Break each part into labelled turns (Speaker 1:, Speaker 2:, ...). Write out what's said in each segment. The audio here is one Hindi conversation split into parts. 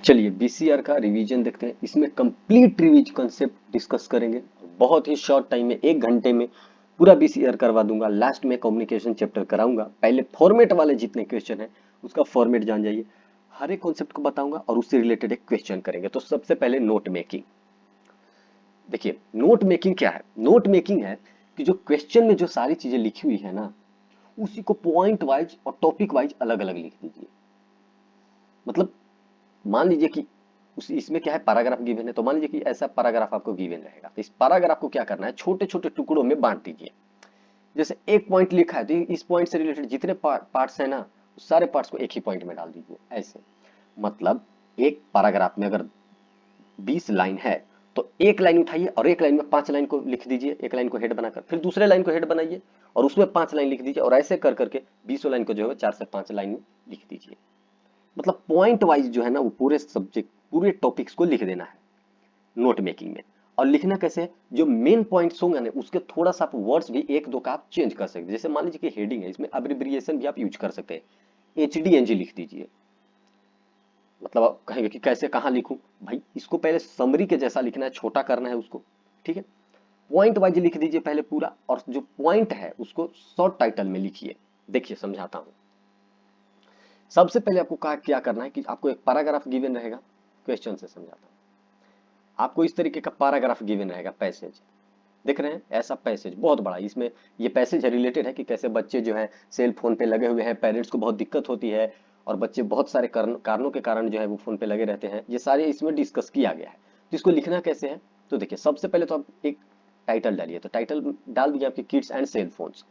Speaker 1: चलिए बीसीआर का रिवीजन देखते हैं। इसमें कंप्लीट रिवीज कॉन्सेप्ट डिस्कस करेंगे। बहुत ही शॉर्ट टाइम में 1 घंटे में पूरा बीसीआर करवा दूंगा। लास्ट में कम्युनिकेशन चैप्टर कराऊंगा। पहले फॉर्मेट वाले जितने क्वेश्चन है उसका फॉर्मेट जान जाइए। हर एक कॉन्सेप्ट को बताऊंगा और उससे रिलेटेड एक क्वेश्चन करेंगे। तो सबसे पहले नोट मेकिंग। देखिए नोट मेकिंग क्या है। नोट मेकिंग है कि जो क्वेश्चन में जो सारी चीजें लिखी हुई है ना, उसी को पॉइंट वाइज और टॉपिक वाइज अलग अलग लिख दीजिए। मतलब मान लीजिए कि उस इसमें क्या है, पैराग्राफ गिवन है, तो मान लीजिए कि ऐसा पैराग्राफ आपको गिवन रहेगा, तो इस पैराग्राफ को क्या करना है, छोटे छोटे टुकड़ों में बांट दीजिए। जैसे एक पॉइंट लिखा है तो इस पॉइंट से रिलेटेड जितने पार्ट्स है ना, उस सारे पार्ट्स को एक ही पॉइंट में डाल दीजिए। ऐसे मतलब एक पैराग्राफ में अगर 20 लाइन है तो एक लाइन उठाइए और एक लाइन में 5 लाइन को लिख दीजिए। एक लाइन को हेड बनाकर फिर दूसरे लाइन को हेड बनाइए और उसमें 5 लाइन लिख दीजिए, और ऐसे कर करके 20 लाइन को जो है 4 से 5 लाइन में लिख दीजिए। मतलब पॉइंट वाइज जो है ना, वो पूरे सब्जेक्ट पूरे टॉपिक्स को लिख देना है नोट मेकिंग में। और लिखना कैसे है, जो मेन पॉइंट्स होंगे ना उसके थोड़ा सा आप वर्ड्स भी एक दो का आप चेंज कर सकते हैं। जैसे मान लीजिए कि हेडिंग है, इसमें अब्रिविएशन भी आप यूज कर सकते हैं। HDNG लिख दीजिए। मतलब आप कहेंगे कि कैसे कहाँ लिखूं, भाई इसको पहले समरी के जैसा लिखना है, छोटा करना है उसको। ठीक है, पॉइंट वाइज लिख दीजिए पहले पूरा, और जो पॉइंट है उसको शॉर्ट टाइटल में लिखिए। देखिए समझाता हूँ। सबसे पहले आपको क्या करना है कि आपको एक पैराग्राफ गिवन रहेगा। क्वेश्चन से समझाता हूँ। आपको इस तरीके का पैराग्राफ गिवन रहेगा, पैसेज देख रहे हैं, ऐसा पैसेज बहुत बड़ा। इसमें ये पैसेज है रिलेटेड है कि कैसे बच्चे जो है सेल फोन पे लगे हुए हैं, पेरेंट्स को बहुत दिक्कत होती है, और बच्चे बहुत सारे कारणों के कारण जो है वो फोन पे लगे रहते हैं। ये सारे इसमें डिस्कस किया गया है। तो इसको लिखना कैसे है, तो देखिए सबसे पहले तो आप एक टाइटल डालिए। तो टाइटल डाल दीजिए आपके किड्स एंड सेल फोन्स।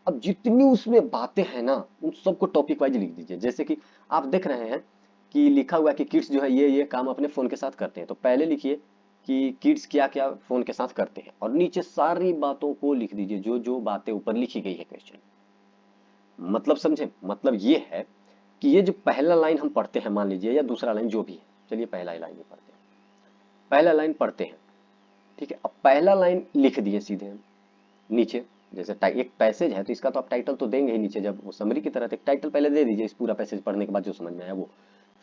Speaker 1: अब जितनी उसमें बातें हैं ना, उन सबको टॉपिक वाइज लिख दीजिए। जैसे कि आप देख रहे हैं कि लिखा हुआ है कि किड्स जो है ये काम अपने फोन के साथ करते हैं, तो पहले लिखिए कि किड्स क्या क्या फोन के साथ करते हैं, और नीचे सारी बातों को लिख दीजिए जो जो बातें ऊपर लिखी गई है क्वेश्चन। मतलब समझे, मतलब ये है कि ये जो पहला लाइन हम पढ़ते हैं, मान लीजिए, या दूसरा लाइन जो भी है, चलिए पहला ही लाइन ही पढ़ते हैं। पहला लाइन पढ़ते हैं, ठीक है। अब पहला लाइन लिख दिए सीधे हम नीचे। जैसे एक पैसेज है तो इसका तो आप टाइटल तो देंगे ही नीचे, जब वो समरी की तरह, तो एक टाइटल पहले दे दीजिए इस पूरा पैसेज पढ़ने के बाद जो समझ में आया वो।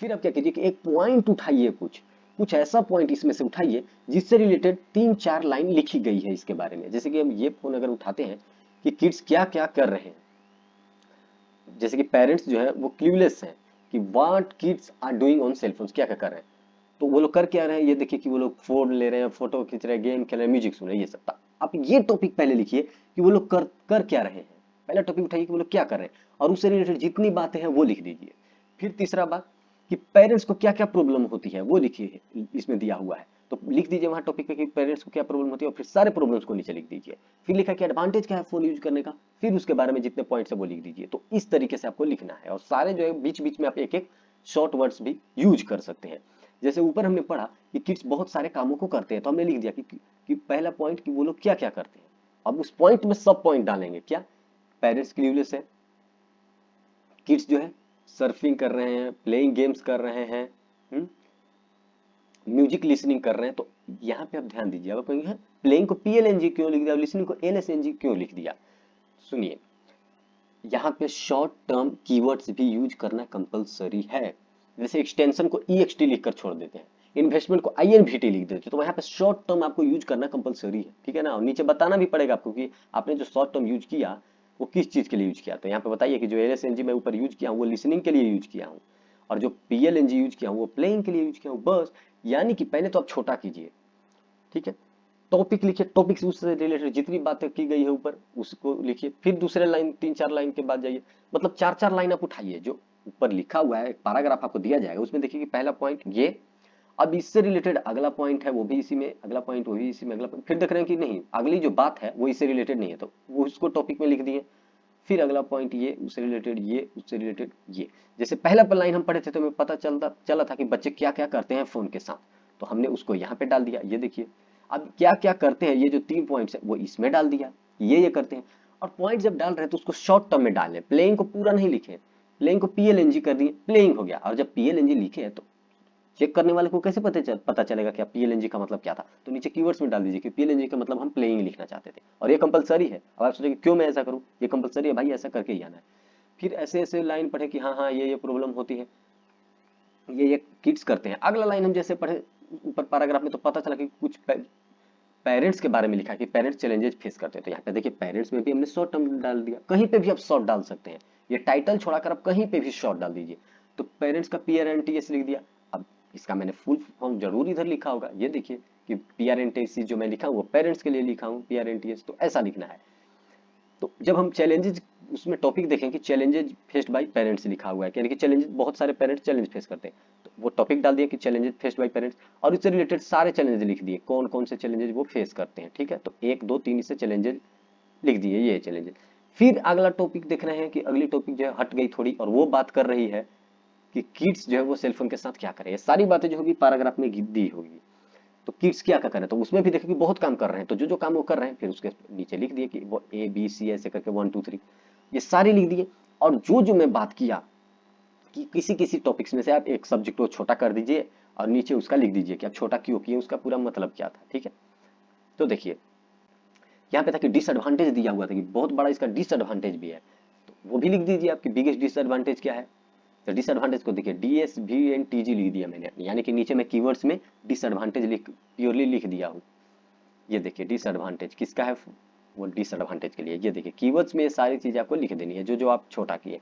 Speaker 1: फिर आप क्या कीजिए कि एक पॉइंट उठाइए, कुछ कुछ ऐसा पॉइंट इसमें से उठाइए जिससे रिलेटेड 3-4 लाइन लिखी गई है इसके बारे में। जैसे कि हम ये फोन अगर उठाते हैं कि किड्स क्या क्या कर रहे हैं, जैसे कि पेरेंट्स जो है वो क्लूलेस हैं कि what kids are doing on cell phones, क्या क्या कर रहे हैं। तो वो लोग कर क्या रहे हैं, ये देखिए कि वो लोग फोन ले रहे हैं, फोटो खींच रहे हैं, गेम खेल रहे हैं, म्यूजिक सुन रहे हैं, ये सब। आप ये टॉपिक पहले लिखिए कि वो लोग कर कर क्या रहे हैं। पहला टॉपिक उठाइए कि वो लोग क्या कर रहे हैं, और उससे रिलेटेड जितनी बातें हैं वो लिख दीजिए। फिर तीसरा बात कि पेरेंट्स को क्या क्या प्रॉब्लम होती है वो लिखिए, इसमें दिया हुआ है तो लिख दीजिए वहां टॉपिक पे कि पेरेंट्स को क्या प्रॉब्लम होती है, और फिर सारे प्रॉब्लम्स को नीचे लिख दीजिए। फिर लिखा कि एडवांटेज क्या है फोन यूज करने का, फिर उसके बारे में जितने पॉइंट्स है वो लिख दीजिए। तो इस तरीके से आपको लिखना है, और सारे जो है बीच बीच में आप एक एक शॉर्ट वर्ड्स भी यूज कर सकते हैं। जैसे ऊपर हमने पढ़ा कि किड्स बहुत सारे कामों को करते हैं, तो हमने लिख दिया कि पहला पॉइंट कि वो लोग क्या क्या करते हैं। अब उस पॉइंट में सब पॉइंट डालेंगे, क्या पेरेंट्स क्लूलेस है, किड्स जो है सर्फिंग कर रहे हैं, प्लेइंग गेम्स कर रहे हैं, म्यूजिक लिसनिंग कर रहे हैं। तो यहाँ पे आप ध्यान दीजिए, अब कहेंगे प्लेइंग को PLNG क्यों लिख दिया, लिसनिंग को LSNG क्यों लिख दिया। सुनिए, यहाँ पे शॉर्ट टर्म कीवर्ड्स भी यूज करना कंपलसरी है। जैसे एक्सटेंशन को EXT लिखकर छोड़ देते हैं, इन्वेस्टमेंट को INVT लिख देते हैं, तो यहाँ पे शॉर्ट टर्म आपको यूज करना कंपलसरी है, ठीक है ना। और नीचे बताना भी पड़ेगा आपको कि आपने जो शॉर्ट टर्म यूज किया वो किस चीज के लिए यूज किया। तो यहाँ पे बताइए कि जो LSNG मैं ऊपर यूज किया हूँ वो लिसनिंग के लिए यूज किया हूँ, और जो PLNG यूज किया हूँ वो प्लेइंग के लिए यूज किया हूँ, बस। यानी कि पहले तो आप छोटा कीजिए, ठीक है। टॉपिक लिखिए, टॉपिक से उससे रिलेटेड जितनी बातें की गई है ऊपर उसको लिखिए। फिर दूसरे लाइन 3-4 लाइन के बाद जाइए, मतलब 4-4 लाइन आप उठाइए। जो ऊपर लिखा हुआ है एक पैराग्राफ आपको दिया जाएगा, उसमें देखिए कि पहला पॉइंट ये, अब इससे रिलेटेड अगला पॉइंट है वो भी इसी में, अगला पॉइंट वो भी इसी में, अगला point, फिर देख रहे हैं कि नहीं अगली जो बात है वो इससे रिलेटेड नहीं है, तो वो उसको टॉपिक में लिख दिए। फिर अगला पॉइंट ये, उससे रिलेटेड ये, उससे रिलेटेड ये। जैसे पहला लाइन हम पढ़े थे तो हमें पता चला था कि बच्चे क्या क्या करते हैं फोन के साथ, तो हमने उसको यहाँ पे डाल दिया। ये देखिए अब क्या क्या करते हैं, ये जो 3 पॉइंट्स है वो इसमें डाल दिया, ये करते हैं। और पॉइंट जब डाल रहे हैं तो उसको शॉर्ट टर्म में डालें, प्लेइंग को पूरा नहीं लिखे। प्लेइंग को PLNG कर दिए, प्लेइंग हो गया। और जब PLNG लिखे तो चेक करने वाले को कैसे पता चलेगा कि PLNG का मतलब क्या था, तो नीचे कीवर्ड्स में डाल दीजिए कि PLNG का मतलब हम प्लेइंग लिखना चाहते थे, और ये कंपलसरी है। अब आप सोचेंगे क्यों मैं ऐसा करूं, ये कंपलसरी है भाई, ऐसा करके ही आना है। फिर ऐसे ऐसे लाइन पढ़े कि हाँ हाँ ये प्रॉब्लम होती है, ये किड्स करते हैं। अगला लाइन हम जैसे पढ़े ऊपर पैराग्राफ में, तो पता चला कि कुछ पेरेंट्स के बारे में लिखा है कि पेरेंट्स चैलेंजेस फेस करते हैं। तो यहाँ पे देखिए पेरेंट्स में भी हमने शॉर्ट टर्म डाल दिया, कहीं पे भी आप शॉर्ट डाल सकते हैं, ये टाइटल छोड़ाकर आप कहीं पे भी शॉर्ट डाल दीजिए। तो पेरेंट्स का PRNTS लिख दिया। अब इसका मैंने फुल फॉर्म जरूर इधर लिखा होगा, ये देखिए कि PRNTS जो मैं लिखा हूँ वो पेरेंट्स के लिए लिखा हूँ PRNTS, तो ऐसा लिखना है। तो जब हम चैलेंजेस उसमें टॉपिक देखें कि चैलेंजेस फेस्ड बाय पेरेंट्स लिखा हुआ है, यानी कि चैलेंजेस बहुत सारे पेरेंट्स चैलेंज फेस करते हैं, तो वो टॉपिक डाल दिया कि चैलेंजेस फेस्ड बाय पेरेंट्स, और इससे रिलेटेड सारे चैलेंजेस लिख दिए कौन कौन से चैलेंजेस वो फेस करते हैं। ठीक है, तो 1 2 3 इससे चैलेंजेस लिख दिए, ये चैलेंजेस। फिर अगला टॉपिक देख रहे हैं कि अगली टॉपिक जो है हट गई थोड़ी, और वो बात कर रही है कि किड्स जो है वो सेलफोन के साथ क्या करें। ये सारी बातें जो होगी पैराग्राफ में दी होगी। तो किड्स क्या क्या कर रहे हैं, तो उसमें भी देखिए कि बहुत काम कर रहे हैं, तो जो जो काम वो कर रहे हैं फिर उसके नीचे लिख दिए कि वो ABC ऐसे करके 1 2 3 ये सारे लिख दिए। और जो जो मैं बात किया कि किसी किसी टॉपिक्स में से आप एक सब्जेक्ट को छोटा कर दीजिए और नीचे उसका लिख दीजिए कि आप छोटा क्यों किए, उसका पूरा मतलब क्या था। ठीक है, तो देखिए यहाँ पे था कि डिसएडवांटेज दिया हुआ था कि बहुत बड़ा इसका डिसएडवांटेज भी है, तो वो भी लिख दीजिए आपकी बिगेस्ट डिसएडवांटेज क्या है। तो डिसएडवांटेज को देखिए DSVNTG लिख दिया मैंने, यानी कि नीचे मैं कीवर्ड्स में डिसएडवांटेज लिख प्योरली लिख दिया हूँ। ये देखिए डिसएडवांटेज किसका है, वो डिसएडवांटेज के लिए। ये देखिए कीवर्ड्स में ये सारी चीजें आपको लिख देनी है जो जो आप छोटा किए,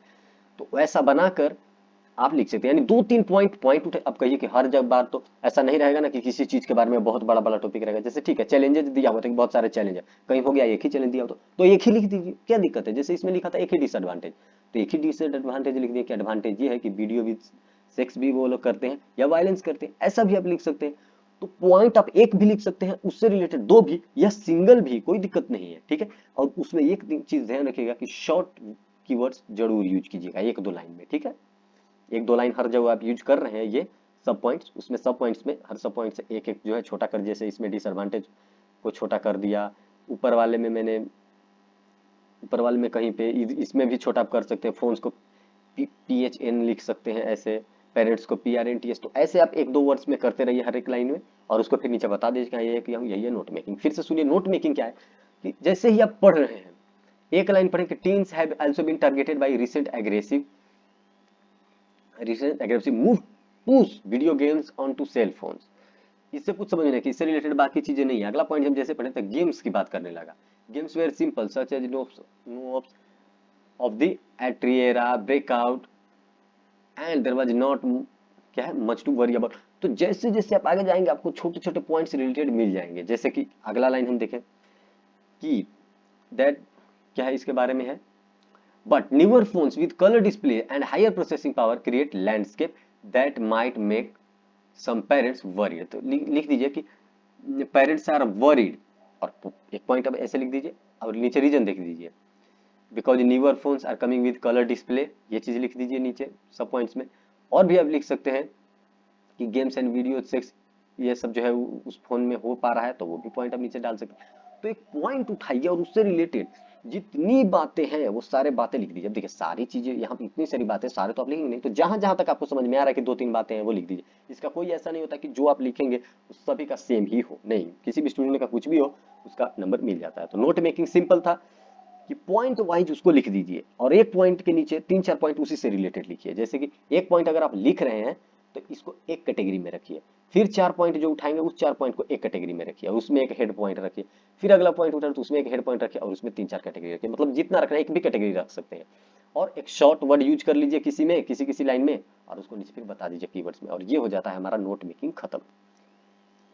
Speaker 1: तो वैसा बनाकर आप लिख सकते हैं, यानी 2 3 पॉइंट पॉइंट उठे। अब कहिए कि हर जब बार तो ऐसा नहीं रहेगा ना कि किसी चीज के बारे में बहुत बड़ा बड़ा टॉपिक रहेगा। जैसे ठीक है चैलेंजेस दिया हुआ था कि बहुत सारे चैलेंज है, कहीं हो गया एक ही चैलेंज दिया हो तो एक ही लिख दीजिए, क्या दिक्कत है। जैसे इसमें लिखा था एक ही डिसएडवांटेज, तो एक ही डिसएडवांटेज लिख दिए कि एडवांटेज ये है कि वीडियो विद सेक्स भी वो लोग करते हैं या वायलेंस करते हैं, ऐसा भी आप लिख सकते हैं। तो पॉइंट आप एक भी लिख सकते हैं, उससे रिलेटेड 2 भी या सिंगल भी, कोई दिक्कत नहीं है। ठीक है, और उसमें एक चीज ध्यान रखिएगा कि शॉर्ट कीवर्ड्स जरूर यूज कीजिएगा 1 2 लाइन में। ठीक है, 1 2 लाइन हर जगह आप यूज कर रहे हैं ये सब पॉइंट्स, उसमें सब पॉइंट्स में हर सब पॉइंट से एक एक जो है छोटा कर, जैसे इसमें डिसएडवांटेज को छोटा कर दिया। ऊपर वाले में मैंने ऊपर वाले में कहीं पे इसमें भी छोटा कर सकते हैं, फोन्स को PHN लिख सकते हैं ऐसे, पेरेंट्स को PRNTS। तो ऐसे आप 1 2 वर्ड्स में करते रहिए हर एक लाइन में, और उसको फिर नीचे बता दीजिए कि ये किया हूँ, यही है नोट मेकिंग। फिर से सुनिए नोट मेकिंग क्या है, कि जैसे ही आप पढ़ रहे हैं एक लाइन पढ़ें कि teens have also been targeted by recent aggressive move push video games onto cell phones। इससे कुछ समझ नहीं कि इससे रिलेटेड बाकी चीजें नहीं है। अगला पॉइंट हम जैसे पढ़े तो गेम्स की बात करने लगा। Games were simple such as no of the Atari era Breakout and there was not क्या है मच टू वरी अबाउट। तो जैसे जैसे आप आगे जाएंगे आपको छोटे छोटे पॉइंट्स रिलेटेड मिल जाएंगे। जैसे कि अगला लाइन हम देखें कि दैट क्या है, इसके बारे में है, but newer phones with color display and higher processing power create landscape that might make some parents worried। तो लिख दीजिए कि पेरेंट्स आर वरीड, और एक पॉइंट अब ऐसे लिख दीजिए और नीचे रीजन देख दीजिए, because newer phones are coming with colour display, ये चीज लिख दीजिए नीचे सब पॉइंट्स में। और भी आप लिख सकते हैं कि गेम्स एंड वीडियो सेक्स ये सब जो है उस फोन में हो पा रहा है, तो वो भी पॉइंट आप नीचे डाल सकते हैं। तो एक पॉइंट उठाइए और उससे रिलेटेड जितनी बातें हैं वो सारे बातें लिख दीजिए। अब देखिए सारी चीजें यहाँ पे इतनी सारी बातें सारे तो आप लिखेंगे नहीं, तो जहां जहां तक आपको समझ में आ रहा है कि 2 3 बातें हैं वो लिख दीजिए। इसका कोई ऐसा नहीं होता कि जो आप लिखेंगे उस सभी का सेम ही हो, नहीं, किसी भी स्टूडेंट का कुछ भी हो उसका नंबर मिल जाता है। तो नोट मेकिंग सिंपल था कि पॉइंट वाइज उसको लिख दीजिए, और एक पॉइंट के नीचे 3 4 पॉइंट उसी से रिलेटेड लिखिए। जैसे कि एक पॉइंट अगर आप लिख रहे हैं तो इसको एक कैटेगरी में रखिए, फिर 4 पॉइंट जो उठाएंगे उस 4 पॉइंट को एक कैटेगरी में रखिए और उसमें एक हेड पॉइंट रखिए, फिर अगला पॉइंट उठा तो उसमें एक हेड पॉइंट रखिए और उसमें 3 4 कैटेगरी रखिए। मतलब जितना रखना है एक भी कैटेगरी रख सकते हैं, और एक शॉर्ट वर्ड यूज कर लीजिए किसी में किसी किसी लाइन में, और उसको नीचे फिर बता दीजिए कीवर्ड्स में, और ये हो जाता है हमारा नोट मेकिंग खत्म।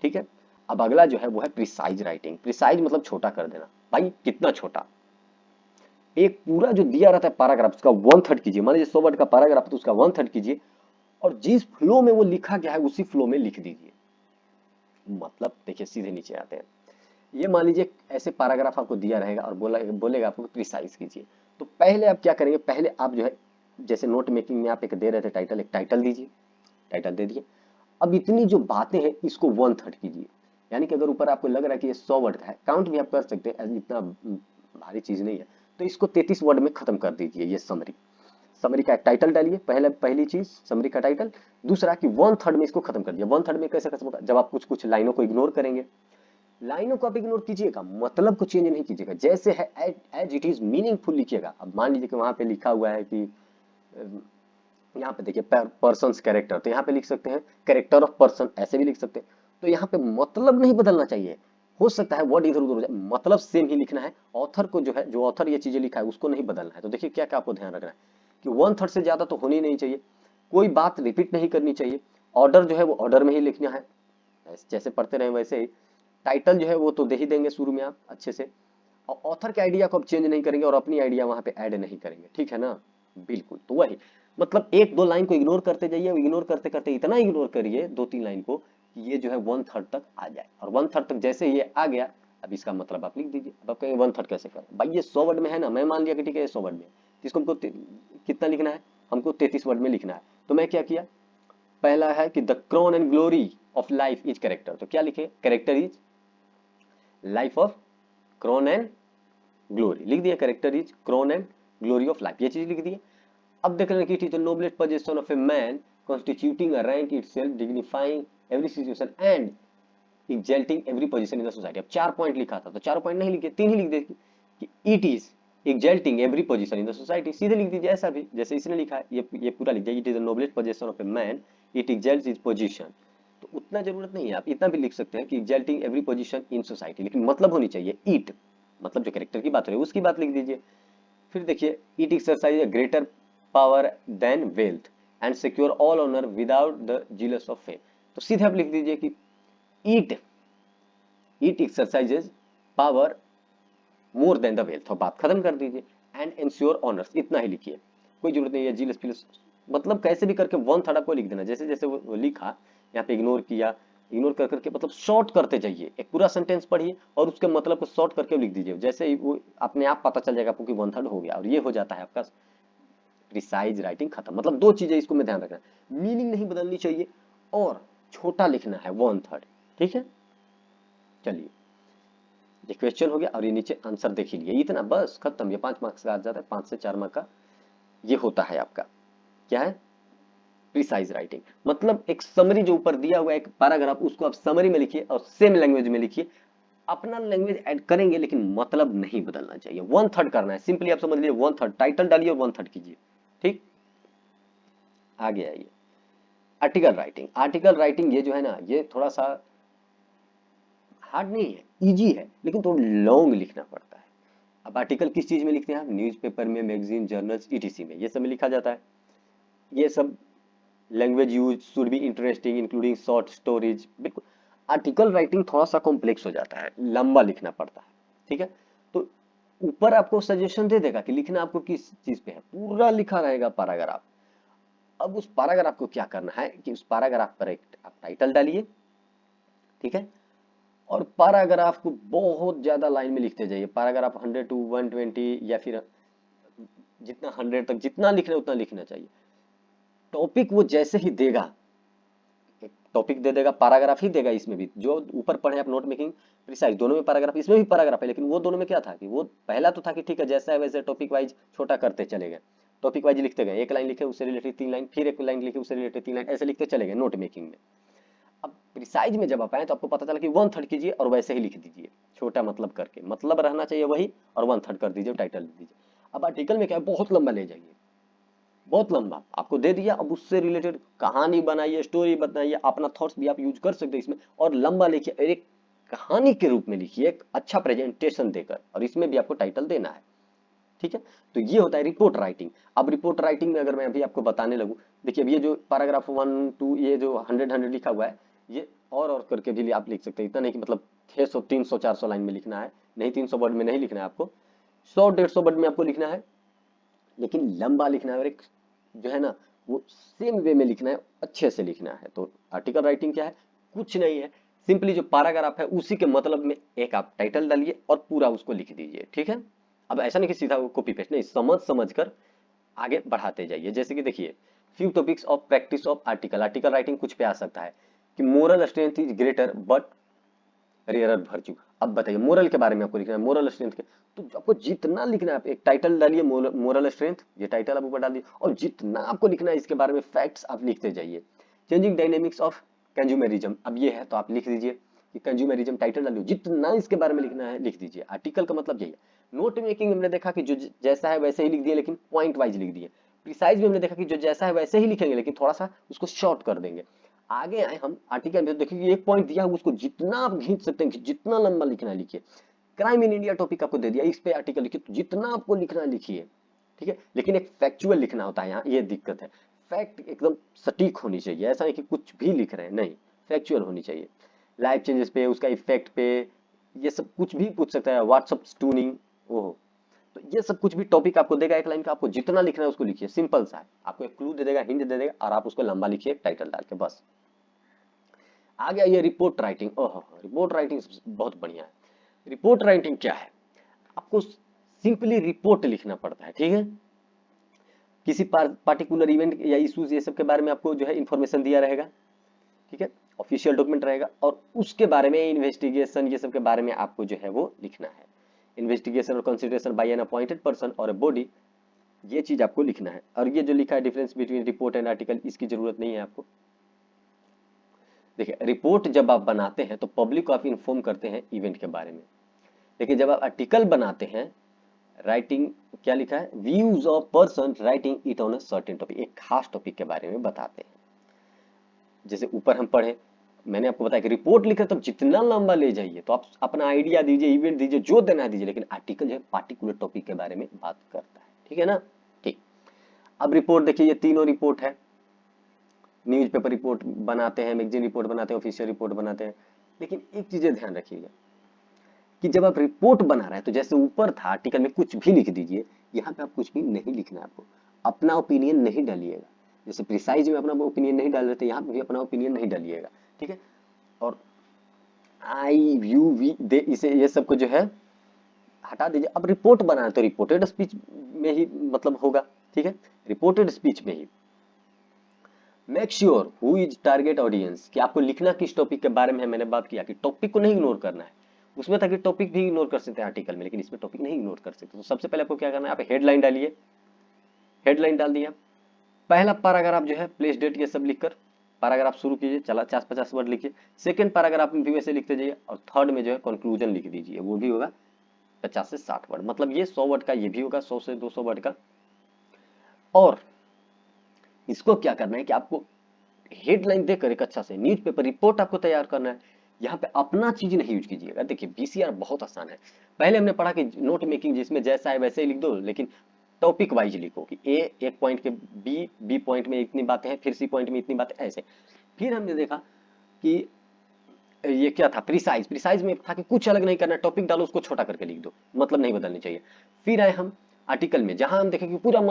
Speaker 1: ठीक है, अब अगला जो है वो है प्रिसाइज राइटिंग। प्रिसाइज मतलब छोटा कर देना। भाई कितना छोटा, एक पूरा जो दिया रहता है पैराग्राफ उसका 1/3 कीजिए, मान लीजिए 100 वर्ड का पैराग्राफ है तो उसका 1/3 कीजिए, और जिस फ्लो में वो लिखा गया है उसी फ्लो में लिख दीजिए। मतलब देखिए सीधे नीचे आते हैं, ये मान लीजिए ऐसे पैराग्राफ आपको दिया रहेगा और बोलेगा आपको प्रिसाइज कीजिए। तो पहले आप क्या करेंगे, पहले आप जो है जैसे नोट मेकिंग में आप एक दे रहे थे टाइटल, एक टाइटल दीजिए, टाइटल दे दिए। अब इतनी जो बातें हैं इसको 1/3 कीजिए, यानी कि अगर ऊपर आपको लग रहा है कि ये 100 वर्ड का है, काउंट भी आप कर सकते हैं, इतना भारी चीज नहीं है, तो इसको 33 वर्ड में खत्म कर दीजिए। ये समरी, समरी का एक टाइटल डालिए, पहली चीज समरी का टाइटल। दूसरा कि 1/3 में इसको खत्म कर दिया। 1/3 में कैसे खत्म होगा, जब आप कुछ कुछ लाइनों को इग्नोर करेंगे, लाइनों को आप इग्नोर कीजिएगा, मतलब को चेंज नहीं कीजिएगा, जैसे है एज इट इज मीनिंगफुल लिखिएगा। अब मान लीजिए कि वहां पे लिखा हुआ है कि यहाँ पे देखिए पर्सन कैरेक्टर, तो यहाँ पे लिख सकते हैं कैरेक्टर ऑफ पर्सन, ऐसे भी लिख सकते हैं। तो यहाँ पे मतलब नहीं बदलना चाहिए, हो सकता है वर्ड इधर उधर हो जाए, मतलब सेम ही लिखना है। ऑथर को जो है, जो ऑथर ये चीजें लिखा है उसको नहीं बदलना है। तो देखिए क्या क्या आपको ध्यान रखना है कि 1/3 से ज्यादा तो होनी नहीं चाहिए, कोई बात रिपीट नहीं करनी चाहिए, ऑर्डर जो है वो ऑर्डर में ही लिखना है, जैसे पढ़ते रहे वैसे ही। टाइटल जो है वो तो दे ही देंगे शुरू में आप अच्छे से, और ऑथर के आइडिया को आप चेंज नहीं करेंगे और अपनी आइडिया वहां पे ऐड नहीं करेंगे, ठीक है ना। बिल्कुल, तो वही मतलब एक दो लाइन को इग्नोर करते जाइए, इग्नोर करते करते इतना इग्नोर करिए 2-3 लाइन को कि ये जो है 1/3 तक आ जाए, और 1/3 तक जैसे ये आ गया, अब इसका मतलब आप लिख दीजिए। अब आप कहेंगे 1/3 कैसे करें भाई, ये 100 वर्ड में है ना, मैं मान लिया कि ठीक है ये 100 वर्ड में है, तो इसको हमको कितना लिखना है, हमको 33 वर्ड में लिखना है। तो मैं क्या किया, पहला है कि the crown and glory of life is character, तो क्या लिखे, character is life of crown and glory, लिख दिया character is crown and glory of life, ये चीज लिख दिया। अब देख रहे हैं कि it is the noblest position of a man constituting a rank itself dignifying every situation and exalting every position in the society। अब 4 पॉइंट लिखा था तो 4 पॉइंट नहीं लिखे, 3 ही लिख दे कि it is exalting every position in the society, सीधे लिख दीजिए ऐसा भी जैसे इसने लिखा है, ये पूरा लिख दिया, it is the noblest position of a man it exalts his position। तो उतना जरूरत नहीं है, आप इतना भी लिख सकते हैं कि exalting every position in society, लेकिन मतलब होनी चाहिए इट, मतलब जो कैरेक्टर की बात हो रही है उसकी बात लिख दीजिए। फिर देखिए it exercise a greater power than wealth and secure all honour without the jealous of fame, तो सीधे आप लिख दीजिए कि it it exercises power more than the wealth, और बात खत्म कर दीजिए। एंड इंश्योर ऑनर्स, इतना ही लिखिए, कोई जरूरत नहीं है जीलस फिलस, मतलब कैसे भी करके 1/3 आपको लिख देना, जैसे जैसे वो लिखा यहाँ पे इग्नोर किया, इग्नोर कर करके मतलब शॉर्ट करते जाइए, एक पूरा सेंटेंस पढ़िए और उसके मतलब को शॉर्ट करके लिख दीजिए, जैसे ही वो अपने आप पता चल जाएगा आपको कि 1/3 हो गया, और ये हो जाता है आपका प्रिसाइज राइटिंग खत्म। मतलब दो चीजें इसको में ध्यान रखना, मीनिंग नहीं बदलनी चाहिए और छोटा लिखना है 1/3, ठीक है। चलिए ये क्वेश्चन हो गया और ये नीचे आंसर देख ही लिए, इतना बस खत्म, ये 5 मार्क्स का आ जाता है, 5 से 4 मार्क का ये होता है आपका, क्या है, प्रिसाइज राइटिंग। मतलब एक समरी जो ऊपर दिया हुआ है एक पैराग्राफ, उसको आप समरी में लिखिए और सेम लैंग्वेज में लिखिए, अपना लैंग्वेज ऐड करेंगे लेकिन मतलब नहीं बदलना चाहिए, 1/3 करना है, सिंपली आप समझ लीजिए 1/3 टाइटल डालिए और 1/3 कीजिए, ठीक। आगे आइए, आर्टिकल राइटिंग। आर्टिकल राइटिंग ये जो है ना, ये थोड़ा सा हार्ड नहीं है, इजी है, लेकिन थोड़ा लॉन्ग लिखना पड़ता है। अब आर्टिकल किस चीज में लिखते हैं आप, न्यूज़पेपर में, मैगजीन, जर्नल्स, ईटीसी में, ये सब में लिखा जाता है। ये सब language use should be interesting including short stories, बिल्कुल। आर्टिकल राइटिंग थोड़ा सा कॉम्प्लेक्स हो जाता है, लंबा लिखना पड़ता है, ठीक है। तो ऊपर आपको सजेशन दे देगा कि लिखना आपको किस चीज पे है, पूरा लिखा रहेगा पैराग्राफ। अब उस पैराग्राफ को क्या करना है कि उस पैराग्राफ पर एक आप टाइटल डालिए, ठीक है, और पैराग्राफ को बहुत ज्यादा लाइन में लिखते जाइए, पैराग्राफ 100 to 120 या फिर जितना 100 तक जितना लिखना है उतना लिखना चाहिए। टॉपिक वो जैसे ही देगा, एक टॉपिक दे देगा, पैराग्राफ ही देगा, इसमें भी जो ऊपर पढ़े आप नोट मेकिंग प्रिसाइज, दोनों में पैराग्राफ, इसमें भी पैराग्राफ है, लेकिन वो दोनों में क्या था कि वो पहला तो था कि ठीक है जैसा है वैसे टॉपिक वाइज छोटा करते चले गए, टॉपिक वाइज लिखते गए, एक लाइन लिखे उससे रिलेटेड 3 लाइन, फिर एक लाइन लिखे उससे रिलेटेड 3 लाइन, ऐसे लिखते चले गए नोट मेकिंग में। अब प्रिसाइज में जब आप आए तो आपको पता चला कि 1/3 कीजिए और वैसे ही लिख दीजिए, छोटा मतलब करके, मतलब रहना चाहिए वही, और 1/3 कर दीजिए, टाइटल दे दीजिए। अब आर्टिकल में क्या है, बहुत लंबा ले जाइए, बहुत लंबा आपको दे दिया, अब उससे रिलेटेड कहानी बनाइए, स्टोरी बताइए, अपना थॉट्स भी आप यूज कर सकते हैं इसमें, और लंबा लिखिए, एक कहानी के रूप में लिखिए, एक अच्छा प्रेजेंटेशन देकर, और इसमें भी आपको टाइटल देना है, ठीक है। तो ये होता है रिपोर्ट राइटिंग। अब रिपोर्ट राइटिंग में अगर मैं अभी आपको बताने लगूं, देखिए अब ये जो पैराग्राफ 1-2 ये जो 100 लिखा हुआ है, ये और करके भी आप लिख सकते हैं, इतना नहीं कि मतलब 600 300 400 लाइन में लिखना है, नहीं 300 वर्ड में नहीं लिखना है आपको, 100-150 वर्ड में आपको लिखना है, लेकिन लंबा लिखना है, और एक जो है ना वो सेम वे में लिखना है, अच्छे से लिखना है। तो आर्टिकल राइटिंग क्या है, कुछ नहीं है, सिंपली जो पैराग्राफ है उसी के मतलब में एक आप टाइटल डालिए और पूरा उसको लिख दीजिए, ठीक है। अब ऐसा नहीं कि सीधा कॉपी पेस्ट, नहीं, समझ समझ कर आगे बढ़ाते जाइए। जैसे कि देखिए few topics of practice of article, article writing कुछ पे आ सकता है कि moral strength is greater but rare virtue. अब बताइए मोरल के बारे में आपको लिखना है, मोरल स्ट्रेंथ के, तो आपको जितना लिखना है, आप एक टाइटल डालिए मोरल स्ट्रेंथ, ये टाइटल आप ऊपर डाल दिए, और जितना आपको लिखना है इसके बारे में फैक्ट्स आप लिखते जाइए। चेंजिंग डायनेमिक्स ऑफ कंज्यूमरिज्म, अब ये है तो आप लिख दीजिए कि कंज्यूमरिज्म, टाइटल डालिए, जितना इसके बारे में लिखना है लिख दीजिए। आर्टिकल का मतलब यही है। नोट मेकिंग हमने देखा कि जो जैसा है वैसे ही लिख दिए, लेकिन पॉइंट वाइज लिख दिए। प्रिसाइज में हमने देखा कि जो जैसा है वैसे ही लिखेंगे, लेकिन थोड़ा सा उसको शॉर्ट कर देंगे। आगे आए हम आर्टिकल में, देखिए एक पॉइंट दिया, उसको जितना आप खींच सकते हैं, जितना लंबा लिखना है लिखिए। क्राइम इन इंडिया टॉपिक आपको दे दिया, इस पे आर्टिकल लिखिए, तो जितना आपको लिखना है लिखिए, ठीक है। लेकिन एक फैक्चुअल लिखना होता है, यहाँ ये दिक्कत है। फैक्ट एकदम सटीक होनी चाहिए, ऐसा नहीं कि कुछ भी लिख रहे हैं, नहीं, फैक्चुअल होनी चाहिए। लाइफ चेंजेस पे, उसका इफेक्ट पे, ये सब कुछ भी पूछ सकता है, व्हाट्सअप ट्यूनिंग, ओहो, तो ये सब कुछ भी टॉपिक आपको देगा एक लाइन का, आपको जितना लिखना है उसको लिखिए, सिंपल सा है। आपको एक क्लू दे देगा, हिंट दे देगा, और आप उसको लंबा लिखिए टाइटल डाल के, बस। आ गया ये रिपोर्ट राइटिंग। ओहो, रिपोर्ट राइटिंग बहुत बढ़िया है। रिपोर्ट राइटिंग क्या है? आपको सिंपली रिपोर्ट लिखना पड़ता है, ठीक है। किसी पार्टिकुलर इवेंट या इश्यूज ये सब के बारे में आपको जो है इंफॉर्मेशन दिया रहेगा, ठीक है, ऑफिशियल डॉक्यूमेंट रहेगा, और उसके बारे में इन्वेस्टिगेशन ये सब के बारे में आपको जो है वो लिखना है। इन्वेस्टिगेशन और consideration by an appointed person और ए बॉडी, ये चीज आपको लिखना है। और ये जो लिखा है difference between report and article, इसकी जरूरत नहीं है आपको। देखिए, रिपोर्ट जब आप बनाते हैं तो पब्लिक को आप इन्फॉर्म करते हैं इवेंट के बारे में, लेकिन जब आप आर्टिकल बनाते हैं, राइटिंग क्या लिखा है, views of person writing it on a certain topic, एक खास टॉपिक के बारे में बताते हैं। जैसे ऊपर हम पढ़े, मैंने आपको बताया कि रिपोर्ट लिख रहे तब जितना लंबा ले जाइए, तो आप अपना आइडिया दीजिए, इवेंट दीजिए, जो देना है दीजिए, लेकिन आर्टिकल जो है पार्टिकुलर टॉपिक के बारे में बात करता है, ठीक है ना। ठीक, अब रिपोर्ट देखिए, ये तीनों रिपोर्ट है। न्यूज़पेपर रिपोर्ट बनाते हैं, मैगजीन रिपोर्ट बनाते हैं, ऑफिशियल रिपोर्ट बनाते हैं। लेकिन एक चीजें ध्यान रखिएगा कि जब आप रिपोर्ट बना रहे हैं, तो जैसे ऊपर था आर्टिकल में कुछ भी लिख दीजिए, यहाँ पे आप कुछ भी नहीं लिखना है आपको, अपना ओपिनियन नहीं डालिएगा। जैसे प्रिसाइज में अपना ओपिनियन नहीं डाल रहे थे, यहाँ पे भी अपना ओपिनियन नहीं डालिएगा, ठीक है। और आई व्यू वी दे, इसे ये सबको जो है हटा दीजिए। अब रिपोर्ट बनाना तो रिपोर्टेड स्पीच में ही मतलब होगा, ठीक है, रिपोर्टेड स्पीच में ही। Make sure who is target audience, कि आपको लिखना किस टॉपिक के बारे में है। मैंने बात किया कि टॉपिक को नहीं इग्नोर करना है, उसमें था कि टॉपिक भी इग्नोर कर सकते हैं आर्टिकल में, लेकिन इसमें टॉपिक नहीं इग्नोर कर सकते। तो सबसे पहले आपको क्या करना है, आप हेडलाइन डालिए, हेडलाइन डाल दिया, पहला पैराग्राफ जो है प्लेस डेट ये सब लिखकर पैराग्राफ शुरू कीजिए, चला 50 वर्ड लिखिए। सेकंड पैराग्राफ में भी वैसे लिखते जाइए, और थर्ड में जो है कंक्लूजन लिख दीजिए, वो भी होगा 50 से 60 वर्ड, मतलब ये 100 वर्ड का, ये भी होगा 100 से 200 वर्ड का। और इसको क्या करना है कि आपको हेडलाइन देकर एक अच्छा से न्यूज़पेपर रिपोर्ट आपको तैयार करना है। यहाँ पे अपना चीज नहीं यूज कीजिएगा। देखिए बीसीआर बहुत आसान है, पहले हमने पढ़ा कि नोट मेकिंग जिसमें जैसा है वैसे ही लिख दो, लेकिन टॉपिक वाइज लिखो कि ए एक पॉइंट के, बी पॉइंट में इतनी बातें हैं, फिर सी पॉइंट में इतनी बातें, ऐसे। फिर हमने देखा कि ये क्या था, प्रिसाइज, प्रिसाइज में था कि कुछ अलग नहीं करना, टॉपिक डालो उसको छोटा करके लिख दो, मतलब नहीं बदलनी चाहिए। फिर आए हम आर्टिकल में, जहां हम देखें कि पूरा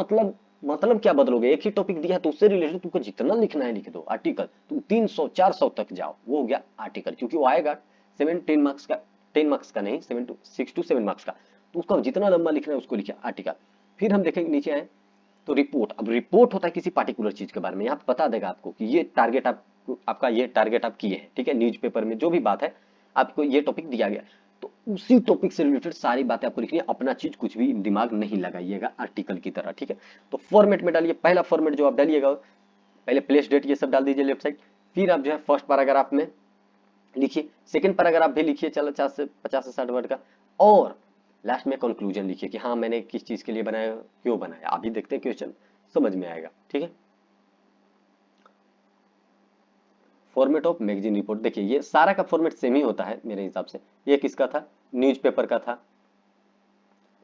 Speaker 1: मतलब क्या बदलोगे, एक ही टॉपिक दिया है तो उससे रिलेटेड तुमको जितना लिखना है लिख दो। आर्टिकल तुम 300 400 तक जाओ, वो हो गया आर्टिकल, क्योंकि वो आएगा 7 10 मार्क्स का, 10 मार्क्स का नहीं, 6 to 7 मार्क्स का, तो उसका जितना लंबा लिखना है उसको लिखिए आर्टिकल। फिर हम देखेंगे नीचे आए तो रिपोर्ट, अब रिपोर्ट होता है किसी पार्टिकुलर चीज के बारे में, यहाँ पे बता देगा आपको कि ये टारगेट आपका ये टारगेट आप किए हैं, ठीक है, न्यूज़पेपर में जो भी बात है आपको ये टॉपिक दिया गया, तो उसी टॉपिक से रिलेटेड सारी बातें आपको लिखनी है, अपना चीज कुछ भी दिमाग नहीं लगाइएगा आर्टिकल की तरह, ठीक है। तो फॉर्मेट में डालिए, पहला फॉर्मेट जो आप डालिएगा, पहले प्लेस डेट ये सब डाल दीजिए लेफ्ट साइड, फिर आप जो है फर्स्ट पैराग्राफ में लिखिए, सेकंड पैराग्राफ भी लिखिए, चलो 50 से 60 वर्ड का, और लास्ट में कंक्लूजन लिखिए कि हाँ मैंने किस चीज के लिए बनाया, क्यों बनाया, अभी देखते हैं क्वेश्चन समझ में आएगा, ठीक है। फॉर्मेट ऑफ मैगजीन रिपोर्ट, देखिए ये सारा का फॉर्मेट सेम ही होता है मेरे हिसाब से। ये किसका था, न्यूज़पेपर का था,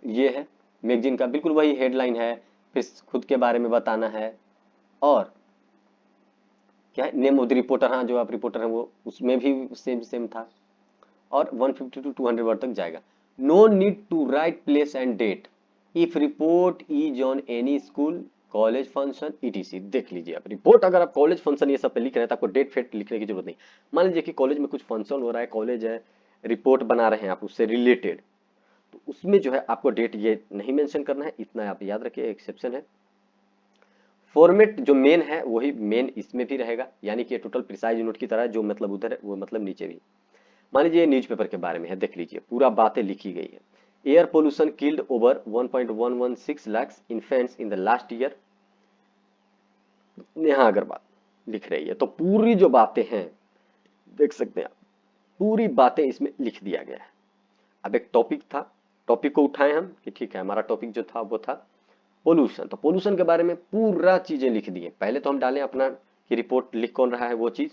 Speaker 1: ये है मैगजीन का, बिल्कुल वही हेडलाइन है, फिर खुद के बारे में बताना है, और क्या है, नेम ऑफ द रिपोर्टर, हाँ जो आप रिपोर्टर हैं वो, उसमें भी सेम सेम था, और 150 to 200 वर्ड तक जाएगा। No need to write place and date if report is on any school college function etc. देख लीजिए, आप रिपोर्ट अगर आप कॉलेज फंक्शन ये सब पे लिख रहे हैं तो आपको डेट फेट लिखने की जरूरत नहीं। मान लीजिए कि कॉलेज में कुछ फंक्शन हो रहा है, कॉलेज है, रिपोर्ट बना रहे हैं आप उससे रिलेटेड, तो उसमें जो है आपको डेट ये नहीं मेंशन करना है, इतना आप याद रखिए, एक्सेप्शन है। फॉर्मेट जो मेन है वही मेन इसमें भी रहेगा, यानी कि टोटल प्रिसाइज नोट की तरह, जो मतलब उधर है वो मतलब नीचे भी। मान लीजिए न्यूज़पेपर के बारे में है, देख लीजिए पूरा बातें लिखी गई है। Air pollution killed over 1.116 lakh infants in the last year, यहाँ अगर बात लिख रही है तो पूरी जो बातें हैं देख सकते हैं आप, पूरी बातें इसमें लिख दिया गया है। अब एक टॉपिक था, टॉपिक को उठाए हम कि ठीक है हमारा टॉपिक जो था वो था पोल्यूशन, तो पोल्यूशन के बारे में पूरा चीजें लिख दी है। पहले तो हम डालें अपना कि रिपोर्ट लिख कौन रहा है वो चीज,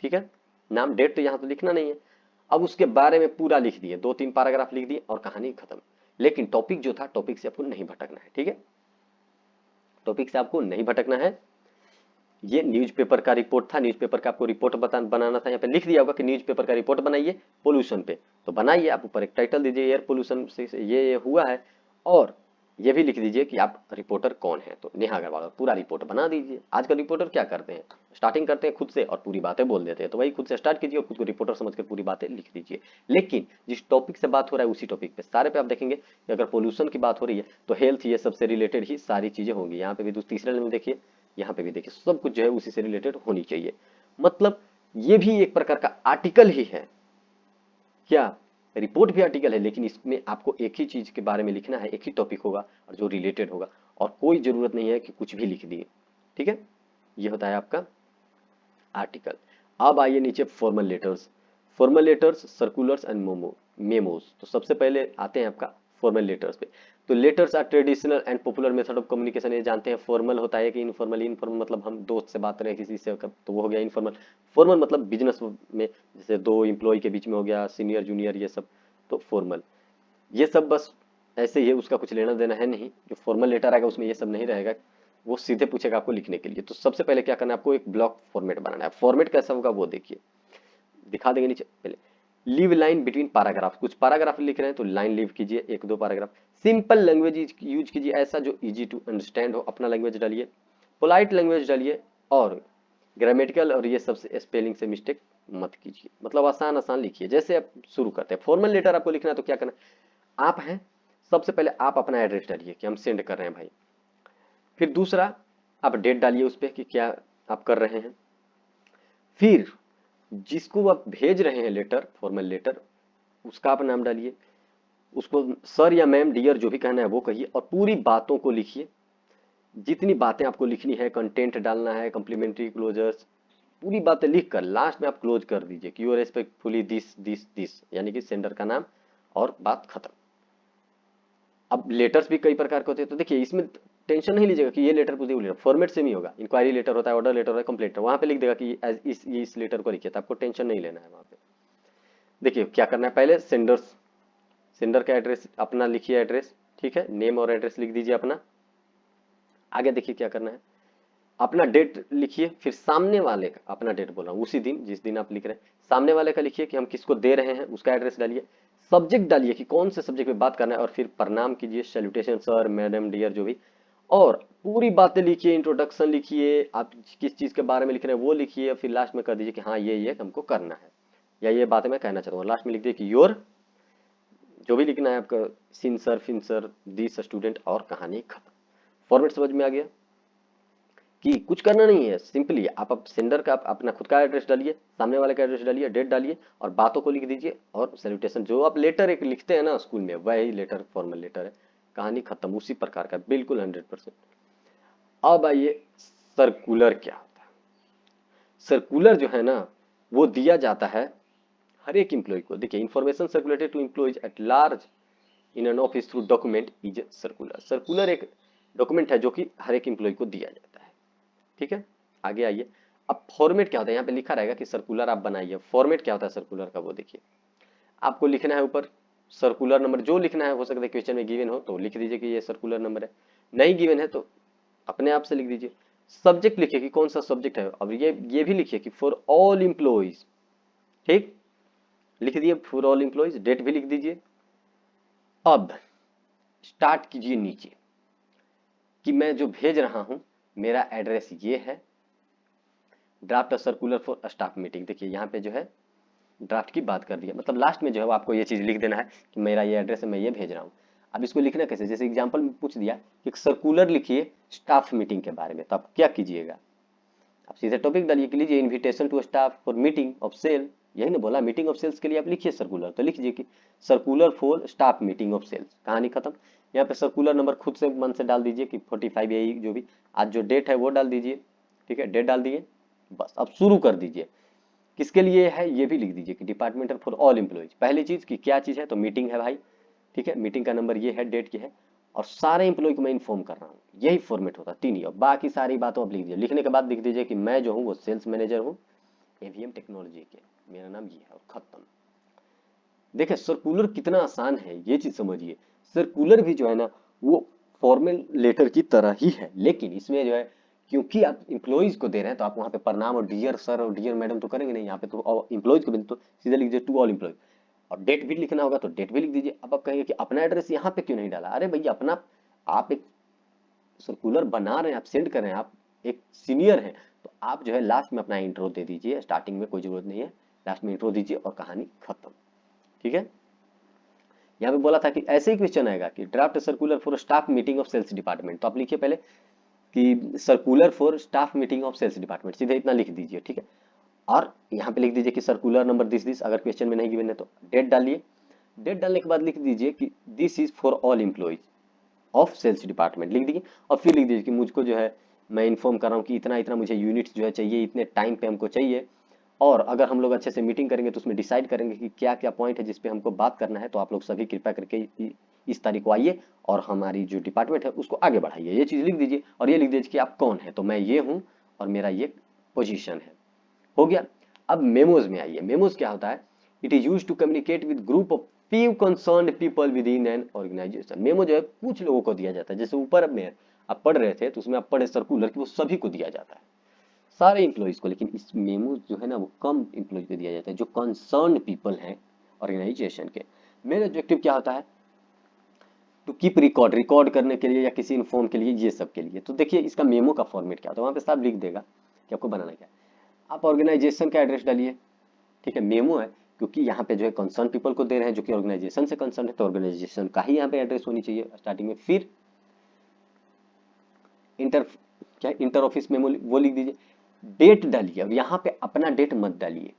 Speaker 1: ठीक है, नाम डेट तो यहाँ तो लिखना नहीं है। अब उसके बारे में पूरा लिख दिए, 2-3 पैराग्राफ लिख दिए और कहानी खत्म। लेकिन टॉपिक जो था, टॉपिक से आपको नहीं भटकना है, ठीक है, टॉपिक से आपको नहीं भटकना है। ये न्यूज़पेपर का रिपोर्ट था, न्यूज़पेपर का आपको रिपोर्ट बनाना था। यहाँ पे लिख दिया होगा कि न्यूज़पेपर का रिपोर्ट बनाइए पोल्यूशन पे, तो बनाइए। आप ऊपर एक टाइटल दीजिए, एयर पोल्यूशन से ये हुआ है, और ये भी लिख दीजिए कि आप रिपोर्टर कौन है, तो नेहा अग्रवाल, पूरा रिपोर्ट बना दीजिए। आजकल रिपोर्टर क्या करते हैं, स्टार्टिंग करते हैं खुद से और पूरी बातें बोल देते हैं, तो वही खुद से स्टार्ट कीजिए और खुद को रिपोर्टर समझकर पूरी बातें लिख दीजिए। लेकिन जिस टॉपिक से बात हो रहा है उसी टॉपिक पे, सारे पे आप देखेंगे कि अगर पोल्यूशन की बात हो रही है तो हेल्थ, ये सबसे रिलेटेड ही सारी चीजें होंगी। यहाँ पे भी तीसरे लाइन में देखिए, यहाँ पे भी देखिए, सब कुछ जो है उसी से रिलेटेड होनी चाहिए। मतलब ये भी एक प्रकार का आर्टिकल ही है, क्या, रिपोर्ट भी आर्टिकल है, लेकिन इसमें आपको एक ही चीज के बारे में लिखना है, एक ही टॉपिक होगा और जो रिलेटेड होगा, और कोई जरूरत नहीं है कि कुछ भी लिख दिए, ठीक है। ये होता है आपका आर्टिकल। अब आइए नीचे formal letters, formal letters, circulars and memos. तो सबसे पहले आते हैं आपका फॉर्मल लेटर्स पे। तो letters are traditional and popular method of communication, ये जानते हैं। फॉर्मल होता है कि इनफॉर्मल, इनफॉर्मल मतलब हम दोस्त से बात कर रहे हैं किसी से, तो वो हो गया इनफॉर्मल। फॉर्मल मतलब बिजनेस में, जैसे दो एम्प्लॉय के बीच में हो गया, सीनियर जूनियर ये सब, तो फॉर्मल। ये सब बस ऐसे ही है, उसका कुछ लेना देना है नहीं। जो फॉर्मल लेटर आएगा उसमें ये सब नहीं रहेगा, वो सीधे पूछेगा आपको लिखने के लिए। तो सबसे पहले क्या करना है, आपको एक ब्लॉक फॉर्मेट बनाना है। फॉर्मेट कैसा होगा वो देखिए, दिखा देंगे नीचे। पहले लीव लाइन बिटवीन पैराग्राफ, कुछ पैराग्राफ लिख रहे हैं तो लाइन लीव कीजिए, 1-2 पैराग्राफ। सिंपल लैंग्वेज यूज कीजिए, ऐसा जो इजी टू अंडरस्टैंड हो, अपना लैंग्वेज डालिए, पोलाइट लैंग्वेज डालिए, और ग्रामेटिकल और ये सब स्पेलिंग से मिस्टेक मत कीजिए। मतलब आसान आसान लिखिए। जैसे आप शुरू करते हैं फॉर्मल लेटर आपको लिखना है, तो क्या करना है, आप हैं, सबसे पहले आप अपना एड्रेस डालिए कि हम सेंड कर रहे हैं भाई। फिर दूसरा, आप डेट डालिए उस पर कि क्या आप कर रहे हैं। फिर जिसको आप भेज रहे हैं लेटर, फॉर्मल लेटर, उसका आप नाम डालिए, उसको सर या मैम, डियर, जो भी कहना है वो कहिए, और पूरी बातों को लिखिए। जितनी बातें आपको लिखनी है, कंटेंट डालना है, कम्प्लीमेंट्री क्लोजर्स, पूरी बातें लिखकर लास्ट में आप क्लोज कर दीजिए कि you respectfully this this this, यानी कि सेंडर का नाम, और बात खत्म। अब लेटर्स भी कई प्रकार के होते हैं, तो देखिए इसमें टेंशन नहीं लीजिएगा कि ये लेटर पूछे, लेटर फॉर्मेट सेम ही होगा। इंक्वायरी लेटर होता है, ऑर्डर लेटर होता है, कंप्लेंट, वहां पे लिख देगा कि इस लेटर को लिखिए, तो आपको टेंशन नहीं लेना है वहां पे। देखिए क्या करना है, पहले सेंडर्स, सेंडर का एड्रेस अपना लिखिए, एड्रेस, ठीक है, नेम और एड्रेस लिख दीजिए अपना। आगे देखिए क्या करना है, अपना डेट लिखिए, फिर सामने वाले का, अपना डेट बोल रहा हूँ, उसी दिन जिस दिन आप लिख रहे हैं, सामने वाले का लिखिए कि हम किसको दे रहे हैं, उसका एड्रेस डालिए। सब्जेक्ट डालिए कि कौन से सब्जेक्ट पे बात करना है, और फिर प्रणाम कीजिए, सैल्यूटेशन सर, मैडम, डियर, जो भी। और पूरी बातें लिखिए, इंट्रोडक्शन लिखिए, आप किस चीज के बारे में लिख रहे हैं वो लिखिए, फिर लास्ट में कर दीजिए कि हाँ ये हमको करना है, या ये बातें मैं कहना चाहता हूँ। लास्ट में लिख दिए कि योर, जो भी लिखना है आपका, सिंसर, फिंसर, दिस स्टूडेंट, और कहानी खत्म। फॉर्मेट समझ में आ गया कि कुछ करना नहीं है, सिंपली आप सेंडर का अपना खुद का एड्रेस डालिए, सामने वाले का एड्रेस डालिए, डेट डालिए, और बातों को लिख दीजिए, और सैल्यूटेशन, जो आप लेटर एक लिखते हैं ना स्कूल में, वही लेटर फॉर्मल लेटर है, कहानी खत्म, उसी प्रकार का, बिल्कुल 100%। अब आइए सर्कुलर क्या होता है। सर्कुलर जो है ना, वो दिया जाता है हर एक एम्प्लॉय को। देखिए, information circulated to employees at large in an office through document is circular. Circular एक डॉक्यूमेंट है जो कि हर एक एम्प्लॉय को दिया जाता है, ठीक है। आगे आइए, अब फॉर्मेट क्या होता है, यहाँ पे लिखा रहेगा कि सर्कुलर आप बनाइए। फॉर्मेट क्या होता है सर्कुलर का, वो देखिए, आपको लिखना है ऊपर सर्कुलर नंबर, जो लिखना है, हो सकता है क्वेश्चन में गिवन हो तो लिख दीजिए कि ये सर्कुलर नंबर है, नहीं गिवन है तो अपने आप से लिख दीजिए। सब्जेक्ट लिखिए कि कौन सा सब्जेक्ट है, अब ये भी लिखिए कि फॉर ऑल एम्प्लॉइज, ठीक, लिख दिए फॉर ऑल एम्प्लॉइज, डेट भी लिख दीजिए। अब स्टार्ट कीजिए नीचे कि मैं जो भेज रहा हूं, मेरा एड्रेस ये है, draft circular for staff meeting. देखिए यहाँ पे जो है ड्राफ्ट की बात कर दिया, मतलब लास्ट में जो है आपको ये चीज लिख देना है कि मेरा ये एड्रेस है, मैं ये भेज रहा हूँ। अब इसको लिखना कैसे, जैसे एग्जांपल में पूछ दिया कि सर्कुलर लिखिए स्टाफ मीटिंग के बारे में, तो आप क्या कीजिएगा, आप सीधे टॉपिक डालिए कि लीजिए invitation to staff for meeting of sale, यही ना बोला, मीटिंग ऑफ सेल्स के लिए आप लिखिए सर्कुलर, तो लिख दीजिए कि circular for staff meeting of sales, कहानी खत्म। यहाँ पे सर्कुलर नंबर खुद से मन से डाल दीजिए कि 45, यही जो भी आज जो डेट है वो डाल दीजिए, ठीक है, डेट डाल दिए, बस अब शुरू कर दीजिए। किसके लिए है ये भी लिख दीजिए कि डिपार्टमेंटल फॉर ऑल एम्प्लॉइज। पहली चीज की क्या चीज है, तो मीटिंग है भाई, ठीक है, मीटिंग का नंबर ये है, डेट की है, और सारे एम्प्लॉय को मैं इन्फॉर्म कर रहा हूँ, यही फॉर्मेट होता है, 3 ही। और बाकी सारी बातों आप लिख दीजिए, लिखने के बाद लिख दीजिए कि मैं जो हूँ वो सेल्स मैनेजर हूँ एवीएम टेक्नोलॉजी के, मेरा नाम ये है, और खत्म। देखिए सर्कुलर कितना आसान है, ये चीज समझिए। सर्कुलर भी जो है ना वो फॉर्मल लेटर की तरह ही है, लेकिन इसमें जो है क्योंकि आप इम्प्लॉइज को दे रहे हैं तो आप वहां पे प्रणाम और डियर सर और डियर मैडम तो करेंगे नहीं, यहाँ पे तो इम्प्लॉइज को भी तो सीधे लिख दीजिए टू ऑल इम्प्लॉइज। और डेट भी लिखना होगा तो डेट भी लिख दीजिए। अब आप कहेंगे कि अपना एड्रेस यहाँ पे क्यों नहीं डाला, अरे भैया अपना, आप एक सर्कुलर बना रहे हैं, आप सेंड कर रहे हैं, आप एक सीनियर हैं, तो आप जो है लास्ट में अपना इंट्रो दे दीजिए, स्टार्टिंग में कोई जरूरत नहीं है, लास्ट में इंट्रो दीजिए और कहानी खत्म। ठीक है। यहाँ पे बोला था कि ऐसे ही क्वेश्चन आएगा कि draft circular for staff meeting of sales department, तो आप लिखिए पहले कि circular for staff meeting of sales department, सीधे इतना लिख दीजिए। ठीक है। और यहाँ पे लिख दीजिए कि सर्कुलर नंबर दिस, अगर क्वेश्चन में नहीं गिवन है तो डेट डालिए। डेट डालने के बाद लिख दीजिए कि this is for all employees of sales department, लिख दीजिए। और फिर लिख दीजिए कि मुझको जो है मैं इन्फॉर्म कर रहा हूँ कि इतना इतना मुझे यूनिट्स जो है चाहिए, इतने टाइम पे हमको चाहिए, और अगर हम लोग अच्छे से मीटिंग करेंगे तो उसमें डिसाइड करेंगे कि क्या क्या पॉइंट है जिस पे हमको बात करना है, तो आप लोग सभी कृपया करके इस तारीख को आइए और हमारी जो डिपार्टमेंट है उसको आगे बढ़ाइए। ये चीज लिख दीजिए और ये लिख दीजिए कि आप कौन है, तो मैं ये हूँ और मेरा ये पोजीशन है। हो गया। अब मेमोज में आइए। मेमोज क्या होता है? It is use to communicate with group of few concerned people within an organization। Memo जो है कुछ लोगों को दिया जाता है, जैसे ऊपर में आप पढ़ रहे थे तो उसमें आप पढ़े सर्कुलर कि वो सभी को दिया जाता है, सारे इंप्लॉइज को, लेकिन इस मेमो जो है ना वो कम इंप्लॉइज को दिया जाता है जो कंसर्न पीपल हैं ऑर्गेनाइजेशन के। मेन ऑब्जेक्टिव क्या होता है? टू कीप रिकॉर्ड, रिकॉर्ड करने के लिए या किसी इन्फॉर्म के लिए, ये सब के लिए। तो देखिए इसका मेमो का फॉर्मेट क्या होता है, वहां पे साफ लिख देगा कि आपको बनाना क्या है। आप ऑर्गेनाइजेशन का एड्रेस डालिए। ठीक है। मेमो है क्योंकि यहाँ पे जो है कंसर्न पीपल को दे रहे हैं जो कि ऑर्गेनाइजेशन से कंसर्न है, तो ऑर्गेनाइजेशन का ही यहाँ पे एड्रेस होनी चाहिए स्टार्टिंग में। फिर इंटर, क्या इंटर ऑफिस मेमो वो लिख दीजिए। डेट डालिए और यहाँ पे अपना डेट मत डालिए,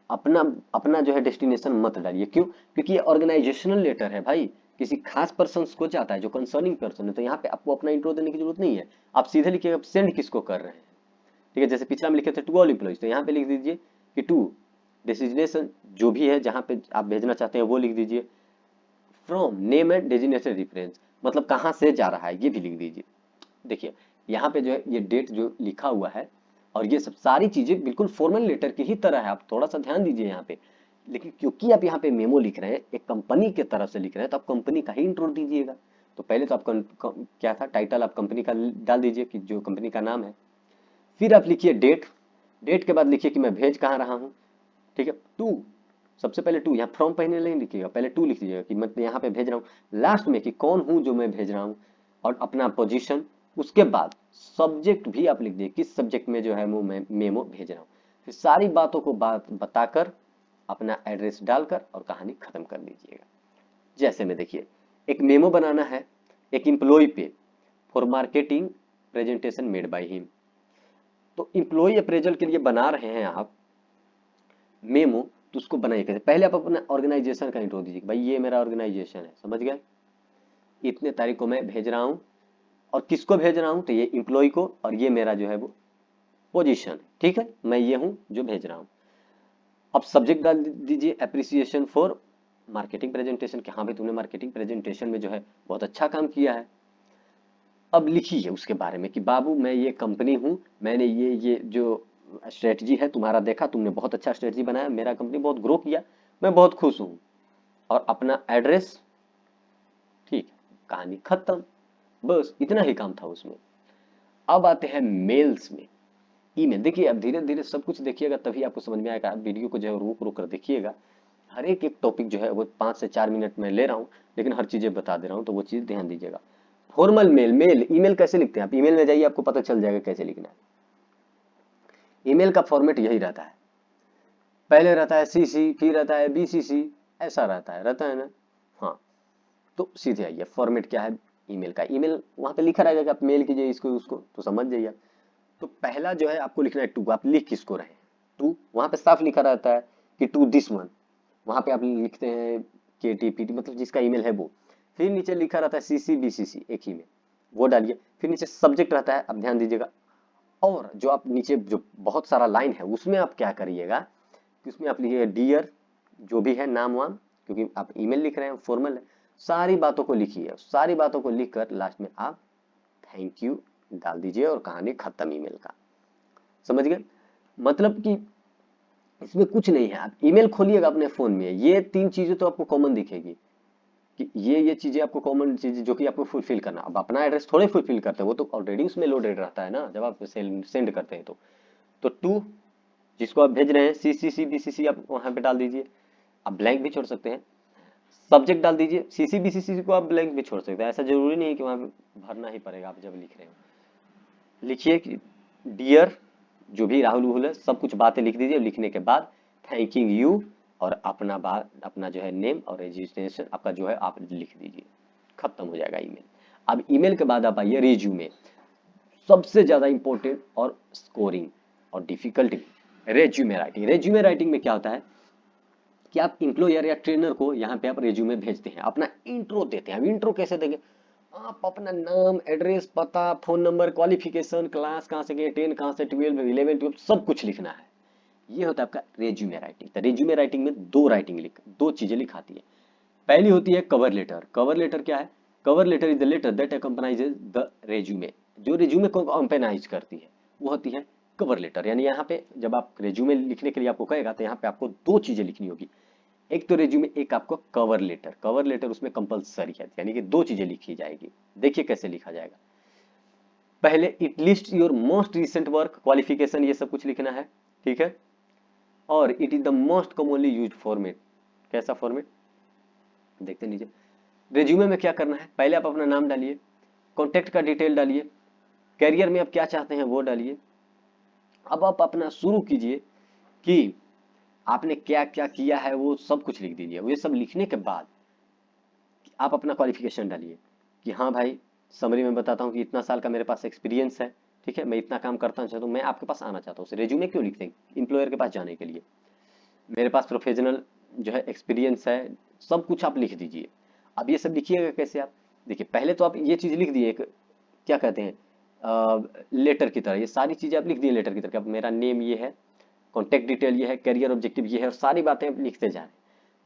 Speaker 1: अपना अपना जो है डेस्टिनेशन मत डालिए। क्यों? क्योंकि ये ऑर्गेनाइजेशनल लेटर है भाई, किसी खास पर्सन को जाता है जो कंसर्निंग पर्सन है, तो यहाँ पे आपको अपना इंट्रो देने की जरूरत नहीं है। आप सीधे लिखिए आप सेंड किसको कर रहे हैं। ठीक है। जैसे पिछला में लिखे थे टू ऑल एम्प्लॉइज, तो यहाँ पे लिख दीजिए कि टू डेजिग्नेशन जो भी है जहाँ पे आप भेजना चाहते हैं वो लिख दीजिए। From name and designation reference, मतलब कहाँ से जा रहा है ये भी लिख दीजिए। देखिए यहाँ पे जो है ये डेट जो लिखा हुआ है और ये सब सारी चीजें बिल्कुल फॉर्मल लेटर की ही तरह है, आप थोड़ा सा ध्यान दीजिए यहाँ पे। लेकिन क्योंकि आप यहाँ पे मेमो लिख रहे हैं, एक कंपनी की तरफ से लिख रहे हैं, तो आप कंपनी का ही इंट्रो दीजिएगा। तो पहले तो आप क्या था टाइटल, आप कंपनी का डाल दीजिए कि जो कंपनी का नाम है। फिर आप लिखिए डेट, डेट के बाद लिखिए कि मैं भेज कहाँ रहा हूँ। ठीक है। टू, सबसे पहले टू, यहाँ फ्रॉम पहले नहीं लिखिएगा, पहले टू लिख दीजिएगा कि मैं यहाँ पे भेज रहा हूँ। लास्ट में कि कौन हूँ जो मैं भेज रहा हूँ, और अपना पोजीशन। उसके बाद सब्जेक्ट भी आप लिख दीजिए किस सब्जेक्ट में जो है वो मैं मेमो भेज रहा हूँ। फिर सारी बातों को बात बताकर अपना एड्रेस डालकर और कहानी खत्म कर दीजिएगा। जैसे में देखिए एक मेमो बनाना है एक एम्प्लॉय पे for marketing presentation made by him. तो एम्प्लॉय अप्रेजल के लिए बना रहे हैं आप मेमो, तो उसको बनाइए कैसे? पहले आप अपना ऑर्गेनाइजेशन का इंट्रो दीजिए, भाई ये मेरा ऑर्गेनाइजेशन है, समझ गए, इतने तारीख को मैं भेज रहा हूँ, और किसको भेज रहा हूँ? तो ये एम्प्लॉय को, और ये मेरा जो है वो पोजीशन। ठीक है। मैं ये हूँ जो भेज रहा हूँ। अब सब्जेक्ट डाल दीजिए अप्रिसिएशन फॉर मार्केटिंग प्रेजेंटेशन, कि हाँ भाई तुमने मार्केटिंग प्रेजेंटेशन में जो है बहुत अच्छा काम किया है। अब लिखिए उसके बारे में कि बाबू मैं ये कंपनी हूँ, मैंने ये जो स्ट्रेटजी है तुम्हारा देखा, तुमने बहुत अच्छा स्ट्रेटजी बनाया, मेरा कंपनी बहुत ग्रो किया, मैं बहुत खुश हूँ, और अपना एड्रेस। ठीक है। कहानी खत्म। बस इतना ही काम था उसमें। अब आते हैं मेल्स में। ईमेल देखिए, अब धीरे धीरे सब कुछ देखिएगा तभी आपको समझ में आएगा। वीडियो को जो है रोक रोक कर देखिएगा, हर एक टॉपिक जो है वो 5 से 4 मिनट में ले रहा हूँ, लेकिन हर चीजें बता दे रहा हूँ, तो वो चीज ध्यान दीजिएगा। फॉर्मल मेल, मेल ईमेल कैसे लिखते हैं? आप ईमेल में जाइए आपको पता चल जाएगा कैसे लिखना है। ईमेल का फॉर्मेट यही रहता है, पहले रहता है सीसी, फिर रहता है बीसीसी, ऐसा रहता है ना। हाँ, तो सीधे आइए फॉर्मेट क्या है ईमेल का। ईमेल वहां पे लिखा रहेगा कि आप मेल कीजिए इसको उसको, तो समझ जाइए। तो पहला जो है आपको लिखना है टू, आप लिख किसको रहे हैं? टू, वहां पे साफ लिखा रहता है कि टू दिस वन, वहां पे आप लिखते हैं के टी पी टी, मतलब जिसका ईमेल है वो। फिर नीचे लिखा रहता है सीसी बीसीसी, एक ही में, वो डालिए। फिर नीचे सब्जेक्ट रहता है, आप ध्यान दीजिएगा। और जो आप नीचे जो बहुत सारा लाइन है उसमें आप क्या करिएगा कि उसमें आप लिखिएगा डियर, जो भी है नाम वाम, क्योंकि आप ईमेल लिख रहे हैं फॉर्मल है, सारी बातों को लिखिए, सारी बातों को लिखकर लास्ट में आप थैंक यू डाल दीजिए और कहानी खत्म ईमेल का। समझ गए? मतलब कि इसमें कुछ नहीं है। आप ईमेल खोलिएगा अपने फोन में, ये तीन चीजें तो आपको कॉमन दिखेगी कि ये चीजें आपको कॉमन चीजें जो कि आपको फुलफिल करना। अब अपना एड्रेस थोड़े फुलफिल करते हैं, वो तो ऑलरेडी उसमें लोडेड रहता है ना जब आप सेंड करते हैं। तो टू जिसको आप भेज रहे हैं, सी सी सी बी सी सी आप वहां पे डाल दीजिए। आप ब्लैंक भी छोड़ सकते हैं, सब्जेक्ट डाल दीजिए। सी सी बी सी सी को आप ब्लैंक भी छोड़ सकते हैं, ऐसा जरूरी नहीं है कि वहां पे भरना ही पड़ेगा। आप जब लिख रहे हो लिखिए कि डियर जो भी राहुल वुहुल है सब कुछ बातें लिख दीजिए। लिखने के बाद थैंकिंग यू और अपना बात, अपना जो है नेम और रजिस्ट्रेशन आपका जो है आप लिख दीजिए, खत्म हो जाएगा ईमेल। अब ईमेल के बाद आप आइए रिज्यूमे, सबसे ज्यादा इंपॉर्टेंट और स्कोरिंग और difficult resume writing. Resume writing में क्या होता है कि आप इंप्लॉयर या ट्रेनर को यहाँ पे आप रेज्यूमे भेजते हैं, अपना इंट्रो देते हैं। अब इंट्रो कैसे देंगे? आप अपना नाम, एड्रेस, पता, फोन नंबर, क्वालिफिकेशन, क्लास कहाँ से गए, 10 कहाँ से, 12, 11, 12 सब कुछ लिखना है। ये होता है आपका रेज्यूमे राइटिंग। तो रेज्यूमे राइटिंग में दो चीजें लिखाती है। पहली होती है कवर लेटर। कवर लेटर क्या है? Cover letter is the letter that accompanies the resume. जो रेज्यूमे को अकम्पनाइज करती है वो होती है कवर लेटर। यानी यहाँ पे जब आप रेज्यूमे लिखने के लिए आपको कहेगा तो यहाँ पे आपको दो चीजें लिखनी होगी, एक तो रेज्यूमे, एक आपको कवर लेटर। कवर लेटर उसमें कंपलसरी है, यानी कि दो चीजें लिखी जाएगी। देखिए कैसे लिखा जाएगा। पहले it list your most recent work, qualification, ये सब कुछ लिखना है, ठीक है। और it is the most commonly used format. कैसा फॉर्मेट देखते नीचे। रेज्यूमे में क्या करना है? पहले आप अपना नाम डालिए, कॉन्टेक्ट का डिटेल डालिए, कैरियर में आप क्या चाहते हैं वो डालिए। अब आप अपना शुरू कीजिए कि आपने क्या क्या किया है वो सब कुछ लिख दीजिए। ये सब लिखने के बाद आप अपना क्वालिफिकेशन डालिए कि हाँ भाई, समरी में बताता हूँ कि इतना साल का मेरे पास एक्सपीरियंस है, ठीक है, मैं इतना काम करता हूँ, तो मैं आपके पास आना चाहता हूँ। रेज्यूमे क्यों लिखते हैं? इंप्लॉयर के पास जाने के लिए। मेरे पास प्रोफेशनल जो है एक्सपीरियंस है, सब कुछ आप लिख दीजिए। अब ये सब लिखिएगा कैसे आप? देखिए पहले तो आप ये चीज लिख दिए, एक क्या कहते हैं लेटर की तरह। ये सारी चीजें आप लिख दिए लेटर की तरह। अब मेरा नेम ये है, कॉन्टेक्ट डिटेल ये है, करियर ऑब्जेक्टिव ये है, और सारी बातें आप लिखते जा रहे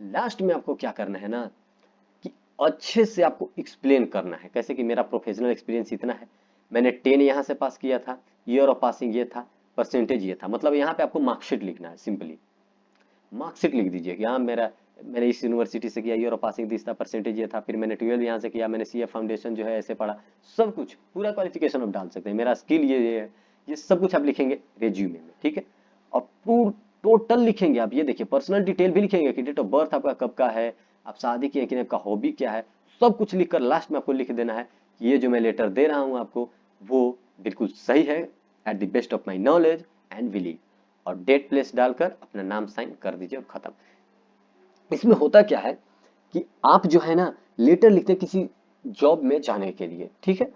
Speaker 1: हैं। लास्ट में आपको क्या करना है ना कि अच्छे से आपको एक्सप्लेन करना है। कैसे कि मेरा प्रोफेशनल एक्सपीरियंस इतना है, मैंने 10 यहाँ से पास किया था, ईयर ऑफ पासिंग ये था, परसेंटेज ये था। मतलब यहाँ पे आपको मार्कशीट लिखना है, सिंपली मार्कशीट लिख दीजिए कि हाँ मैंने इस यूनिवर्सिटी से किया, ईयर ऑफ पासिंग दिस था, परसेंटेज ये था, फिर मैंने 12 यहाँ से किया, मैंने सीएफ फाउंडेशन जो है ऐसे पढ़ा। सब कुछ पूरा क्वालिफिकेशन आप डाल सकते हैं, मेरा स्किल ये है, ये सब कुछ आप लिखेंगे रेज्यूमे में, ठीक है। और पूरा टोटल लिखेंगे आप। ये देखिए पर्सनल डिटेल भी लिखेंगे कि डेट ऑफ बर्थ आपका कब का है, आप शादी किए कि नहीं, आपका हॉबी क्या है, सब कुछ लिखकर लास्ट में आपको लिख देना है कि ये जो मैं लेटर दे रहा हूँ आपको वो बिल्कुल सही है, at the best of my knowledge and believe, और डेट प्लेस डालकर अपना नाम साइन कर दीजिए और खत्म। इसमें होता क्या है कि आप जो है ना लेटर लिखते हैं किसी जॉब में जाने के लिए, ठीक है,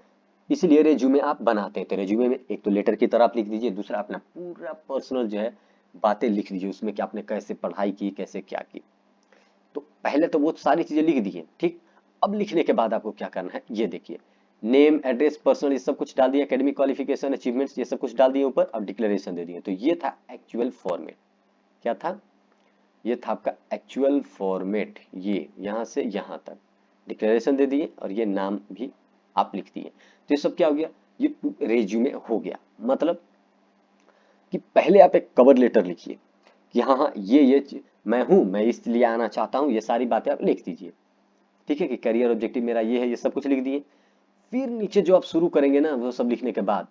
Speaker 1: इसलिए रेज्यूमे आप बनाते हैं। तो रेज्यूमे में एक तो लेटर की तरह आप लिख दीजिए, दूसरा अपना पूरा पर्सनल जो है बातें लिख दीजिए उसमें कि आपने कैसे पढ़ाई की, कैसे क्या की। तो पहले तो वो सारी चीजें लिख दी है, ठीक। अब लिखने के बाद आपको क्या करना है ये देखिए, नेम, एड्रेस, पर्सनल, ये सब कुछ डाल दिया, एकेडमिक क्वालिफिकेशन, अचीवमेंट्स ये सब कुछ डाल दिए ऊपर, अब डिक्लेरेशन दे दिए। तो ये था एक्चुअल फॉर्मेट। क्या था? ये था आपका एक्चुअल फॉर्मेट। ये यहां से यहां तक डिक्लेरेशन दे दिए और ये नाम भी आप लिख दिए। तो ये सब क्या हो गया? ये रेज्यूमे हो गया। मतलब कि पहले आप एक कवर लेटर लिखिए कि हाँ हाँ मैं हूं, मैं इसलिए आना चाहता हूं, ये सारी बातें आप लिख दीजिए, ठीक है, कि करियर ऑब्जेक्टिव मेरा ये है, ये सब कुछ लिख दिए। फिर नीचे जो आप शुरू करेंगे ना वो सब लिखने के बाद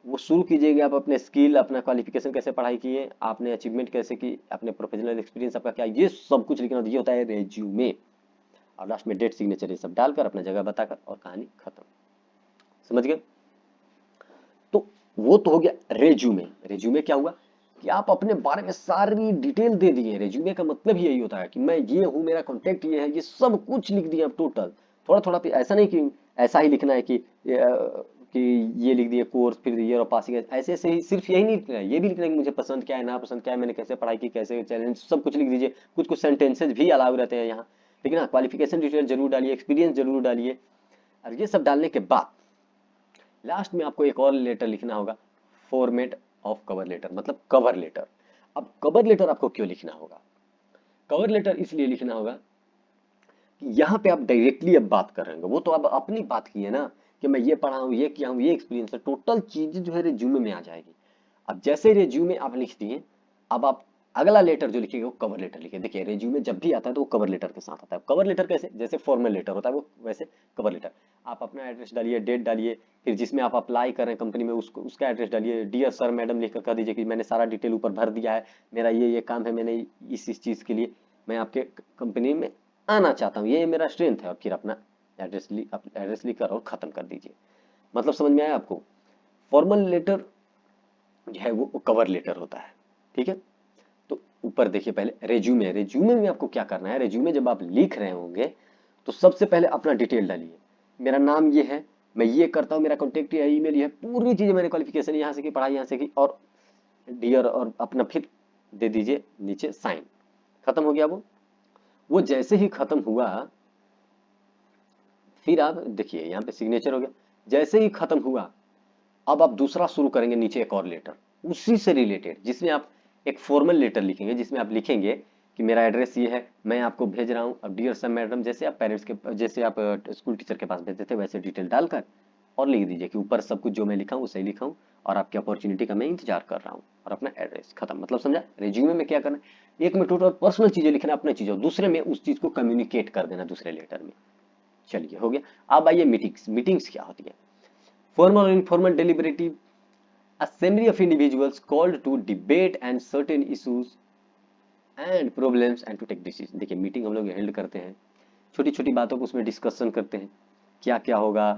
Speaker 1: वो शुरू कीजिएगा आप अपने स्किल, अपना क्वालिफिकेशन कैसे पढ़ाई किए, आपने अचीवमेंट कैसे की, अपने प्रोफेशनल एक्सपीरियंस आपका क्या, ये सब कुछ लिखना। ये होता है रेज्यूमे। और लास्ट में डेट, सिग्नेचर ये सब डालकर अपना जगह बताकर और कहानी खत्म। समझ गए? तो वो तो हो गया रेज्यूमे। रेज्यूमे क्या हुआ कि आप अपने बारे में सारी डिटेल दे दिए। रेज्यूमे का मतलब ही यही होता है कि मैं ये हूँ, मेरा कॉन्टेक्ट ये है, ये सब कुछ लिख दिया आप टोटल। थोड़ा थोड़ा ऐसा नहीं कि ऐसा ही लिखना है कि ये लिख दिए कोर्स, फिर ईयर ऑफ पासिंग, ऐसे ऐसे ही सिर्फ यही नहीं लिखना है, ये भी लिखना है कि मुझे पसंद क्या है, ना पसंद क्या है, मैंने कैसे पढ़ाई की, कैसे चैलेंज, सब कुछ लिख दीजिए। कुछ कुछ सेंटेंसेज भी अलाउ रहते हैं यहाँ, लेकिन हाँ क्वालिफिकेशन डिटेल जरूर डालिए, एक्सपीरियंस जरूर डालिए। और ये सब डालने के बाद लास्ट में आपको एक और लेटर लिखना होगा, फॉर्मेट ऑफ कवर लेटर, मतलब कवर लेटर। अब कवर लेटर आपको क्यों लिखना होगा? कवर लेटर इसलिए लिखना होगा यहाँ पे आप डायरेक्टली अब बात कर रहे हैं, वो तो अब अपनी बात की है ना कि मैं ये पढ़ा हूँ, ये किया हूँ, ये एक्सपीरियंस है, टोटल चीजें जो है रिज्यूमे में आ जाएगी। अब जैसे रिज्यूमे आप लिख दिए, अब आप अगला लेटर जो लिखिएगा वो कवर लेटर लिखिए। देखिए रिज्यूमे जब भी आता है तो वो कवर लेटर के साथ आता है। कवर लेटर कैसे, जैसे फॉर्मल लेटर होता है वो वैसे कवर लेटर। आप अपना एड्रेस डालिए, डेट डालिए, फिर जिसमें आप अप्लाई कर रहे हैं कंपनी में उसको उसका एड्रेस डालिए, डियर सर मैडम लिखकर कह दीजिए कि मैंने सारा डिटेल ऊपर भर दिया है, मेरा ये काम है, मैंने इस चीज के लिए मैं आपके कंपनी में आना चाहता हूँ, ये मेरा स्ट्रेंथ है, और फिर अपना एड्रेस लिखकर और खत्म कर दीजिए। मतलब समझ में आया आपको? फॉर्मल लेटर जो है वो कवर लेटर होता है, ठीक है। तो ऊपर देखिए पहले रेज्यूमे, रेज्यूमे में आपको क्या करना है, रेज्यूमे जब आप लिख रहे होंगे तो सबसे पहले अपना डिटेल डालिए। मेरा नाम ये है, मैं ये करता हूँ, मेरा कॉन्टेक्ट ये है, ईमेल ये है, पूरी चीजें, मैंने क्वालिफिकेशन यहाँ से की, पढ़ाई यहाँ से की, और डियर, और अपना फिर दे दीजिए नीचे साइन। खत्म हो गया वो जैसे ही खत्म हुआ, फिर आप देखिए यहाँ पे सिग्नेचर हो गया। जैसे ही खत्म हुआ, अब आप दूसरा शुरू करेंगे, नीचे एक और लेटर उसी से रिलेटेड, जिसमें आप एक फॉर्मल लेटर लिखेंगे, जिसमें आप लिखेंगे कि मेरा एड्रेस ये है, मैं आपको भेज रहा हूँ। अब डियर सर मैडम, जैसे आप पेरेंट्स के, जैसे आप स्कूल टीचर के पास भेजते थे वैसे डिटेल डालकर और लिख दीजिए कि ऊपर सब कुछ जो मैं लिखा हूँ उसे लिखा हूँ, और आपकी अपॉर्चुनिटी का मैं इंतजार कर रहा हूँ, और अपना एड्रेस खत्म। मतलब समझा? रिज्यूमे में क्या करना है, एक में टोटल पर्सनल चीजें लिखना अपनी चीजें, और दूसरे में उस चीज को कम्युनिकेट कर देना दूसरे लेटर में। चलिए हो गया। अब आइए मीटिंग्स। मीटिंग्स क्या होती है? फॉर्मल और informal deliberative assembly of individuals called to debate and certain issues and problems and to take decision। देखिए मीटिंग हम लोग हेल्ड करते हैं, छोटी छोटी बातों को उसमें डिस्कशन करते हैं, क्या क्या होगा,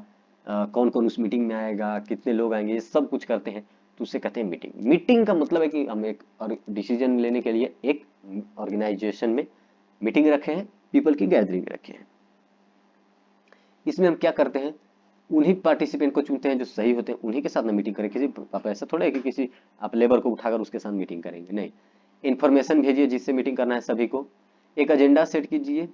Speaker 1: कौन कौन उस मीटिंग में आएगा, कितने लोग आएंगे, ये सब कुछ करते हैं, तो उसे कहते हैं मीटिंग। मीटिंग का मतलब है कि हम एक डिसीजन लेने के लिए एक ऑर्गेनाइजेशन में मीटिंग रखे हैं, पीपल की गैदरिंग रखे हैं। इसमें हम क्या करते हैं, उन्हीं पार्टिसिपेंट को चुनते हैं जो सही होते हैं, उन्हीं के साथ ना मीटिंग करें। किसी आप ऐसा थोड़ा है कि किसी आप लेबर को उठाकर उसके साथ मीटिंग करेंगे, नहीं। इन्फॉर्मेशन भेजिए जिससे मीटिंग करना है सभी को। एक एजेंडा सेट कीजिए,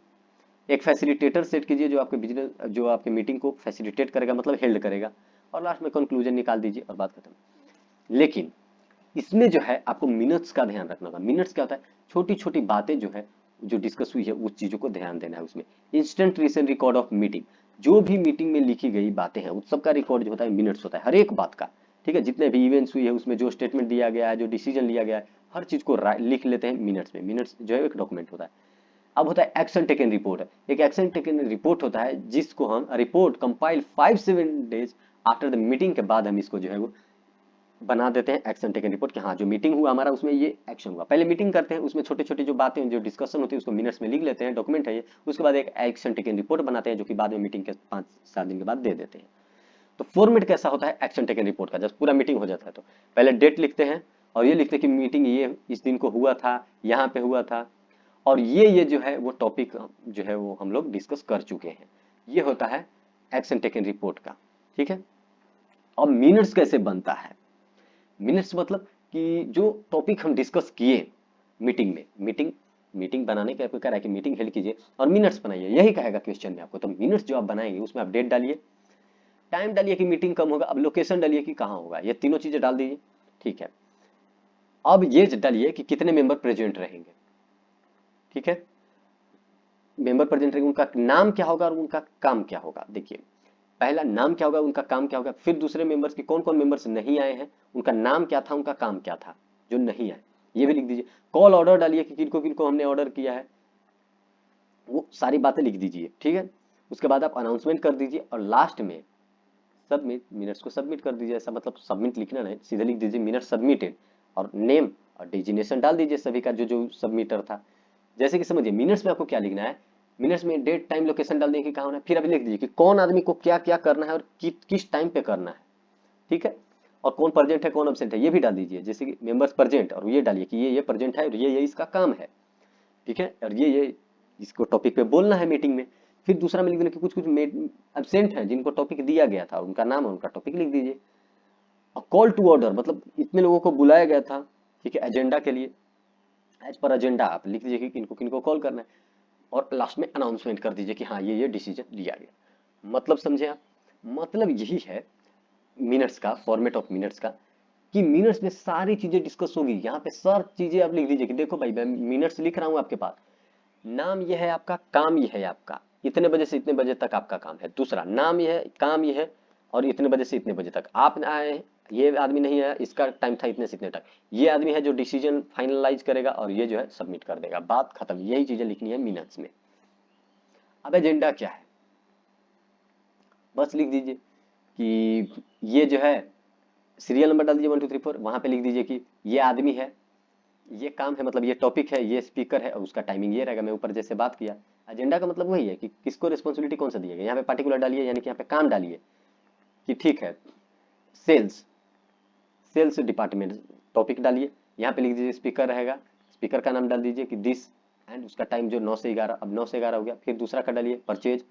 Speaker 1: एक फैसिलिटेटर सेट कीजिए जो आपके बिजनेस, जो आपके मीटिंग को फैसिलिटेट करेगा, मतलब हेल्ड करेगा, और लास्ट में कंक्लूजन निकाल दीजिए और बात खत्म। लेकिन इसमें जो है आपको मिनट्स का ध्यान रखना होगा। मिनट्स क्या होता है, छोटी छोटी बातें जो है जो डिस्कस हुई है उस चीजों को ध्यान देना है उसमें। Instant recent record of meeting, जो भी मीटिंग में लिखी गई बातें हैं उस सब का रिकॉर्ड जो होता है मिनट्स होता है, हर एक बात का, ठीक है। जितने भी इवेंट्स हुई है उसमें जो स्टेटमेंट दिया गया है, जो डिसीजन लिया गया है, हर चीज को लिख लेते हैं मिनट्स में। मिनट्स जो है एक डॉक्यूमेंट होता है। अब होता है एक्शन टेकन रिपोर्ट। एक एक्शन टेकन रिपोर्ट होता है जिसको हम report compile 5-7 days after the meeting के बाद हम इसको जो है वो बना देते हैं एक्शन टेकन रिपोर्ट, कि हाँ जो मीटिंग हुआ हमारा उसमें ये एक्शन हुआ। पहले मीटिंग करते हैं, उसमें छोटे छोटे जो बातें जो डिस्कशन होती है उसको मिनट्स में लिख लेते हैं, डॉक्यूमेंट है ये। उसके बाद एक एक्शन टेकन रिपोर्ट बनाते हैं जो कि बाद में मीटिंग के 5-7 दिन के बाद दे देते हैं। तो फॉर्मेट कैसा होता है एक्शन टेकन रिपोर्ट का, जब पूरा मीटिंग हो जाता है तो पहले डेट लिखते हैं, और ये लिखते हैं कि मीटिंग ये इस दिन को हुआ था, यहाँ पे हुआ था, और ये जो है वो टॉपिक जो है वो हम लोग डिस्कस कर चुके हैं। ये होता है एक्शन टेकन रिपोर्ट का, ठीक है। अब मिनट्स कैसे बनता है? मिनट्स मतलब कि जो टॉपिक हम डिस्कस किए मीटिंग में, मीटिंग बनाने का प्रकार है कि मीटिंग हेल्ड कीजिए और मिनट्स बनाइए, यही कहेगा क्वेश्चन में आपको। तो मिनट्स जो आप बनाएंगे उसमें आप डेट डालिए, टाइम डालिए कि मीटिंग कब होगा, अब लोकेशन डालिए कि कहाँ होगा, ये तीनों चीजें डाल दीजिए, ठीक है। अब ये डालिए कि कितने मेंबर प्रेजेंट रहेंगे, ठीक है। मेंबर प्रेजेंट रहेंगे, उनका नाम क्या होगा और उनका काम क्या होगा। देखिए पहला नाम क्या होगा, उनका काम क्या होगा, फिर दूसरे मेंबर्स की कौन कौन मेंबर्स नहीं आए हैं, उनका नाम क्या था, उनका काम क्या था जो नहीं आए, ये भी लिख दीजिए। कॉल ऑर्डर डालिए कि किनको किनको हमने ऑर्डर किया है, वो सारी बातें लिख दीजिए, ठीक है। उसके बाद आप अनाउंसमेंट कर दीजिए, और लास्ट में सबमिट, मिनट्स को सबमिट कर दीजिए। ऐसा मतलब सबमिट लिखना नहीं, सीधे लिख दीजिए मिनट सबमिटेड, और नेम और डेजिग्नेशन डाल दीजिए सभी का जो जो सबमिटर था। जैसे कि समझिए मिनट्स में आपको क्या लिखना है, मिनट्स में डेट टाइम लोकेशन डाल देंगे कि कहाँ होना है, फिर अभी लिख दीजिए कि कौन आदमी को क्या क्या करना है और किस टाइम पे करना है, ठीक है। और कौन प्रेजेंट है कौन एब्सेंट है ये भी डाल दीजिए, जैसे कि मेंबर्स प्रेजेंट, और ये डालिए कि ये प्रेजेंट है और ये इसका काम है, ठीक है, और ये इसको टॉपिक पे बोलना है मीटिंग में। फिर दूसरा में लिख देना कि कुछ कुछ एब्सेंट है जिनको टॉपिक दिया गया था, उनका नाम और उनका टॉपिक लिख दीजिए। और कॉल टू ऑर्डर मतलब इतने लोगों को बुलाया गया था, ठीक है, एजेंडा के लिए, एज पर एजेंडा आप लिख दीजिए कि किनको किनको कॉल करना है, और लास्ट में अनाउंसमेंट कर दीजिए कि हाँ ये डिसीजन लिया गया। मतलब समझे आप? मतलब यही है मिनट्स का, फॉर्मेट ऑफ मिनट्स का, कि मिनट्स में सारी चीजें डिस्कस होगी। यहाँ पे सब चीजें आप लिख दीजिए कि देखो भाई मैं मिनट्स लिख रहा हूँ आपके पास, नाम ये है आपका, काम ये है आपका, इतने बजे से इतने बजे तक आपका काम है। दूसरा नाम ये है, काम ये है, और इतने बजे से इतने बजे तक आप आए हैं, ये आदमी नहीं आया, इसका टाइम था इतने से इतने तक। ये आदमी है जो डिसीजन फाइनलाइज करेगा और ये जो है सबमिट कर देगा, बात खत्म। यही चीजें लिखनी है मिनट्स में। अब एजेंडा क्या है, बस लिख दीजिए कि ये जो है सीरियल नंबर डाल दीजिए 1 2 3 4, वहां पे लिख दीजिए कि ये आदमी है, ये काम है, मतलब ये टॉपिक है, ये स्पीकर है, और उसका टाइमिंग ये रहेगा। मैं ऊपर जैसे बात किया, एजेंडा का मतलब वही है कि किसको रिस्पॉन्सिबिलिटी कौन सा दिया गया। यहाँ पे पार्टिकुलर डालिए, यानी कि यहाँ पे काम डालिए कि ठीक है सेल्स, सेल्स डिपार्टमेंट टॉपिक डालिए। यहाँ पे लिख दीजिए स्पीकर रहेगा, स्पीकर का नाम डाल दीजिए कि दिस, एंड उसका टाइम जो 9 से 11, अब 9 से 11 हो गया। फिर दूसरा का डालिए परचेज,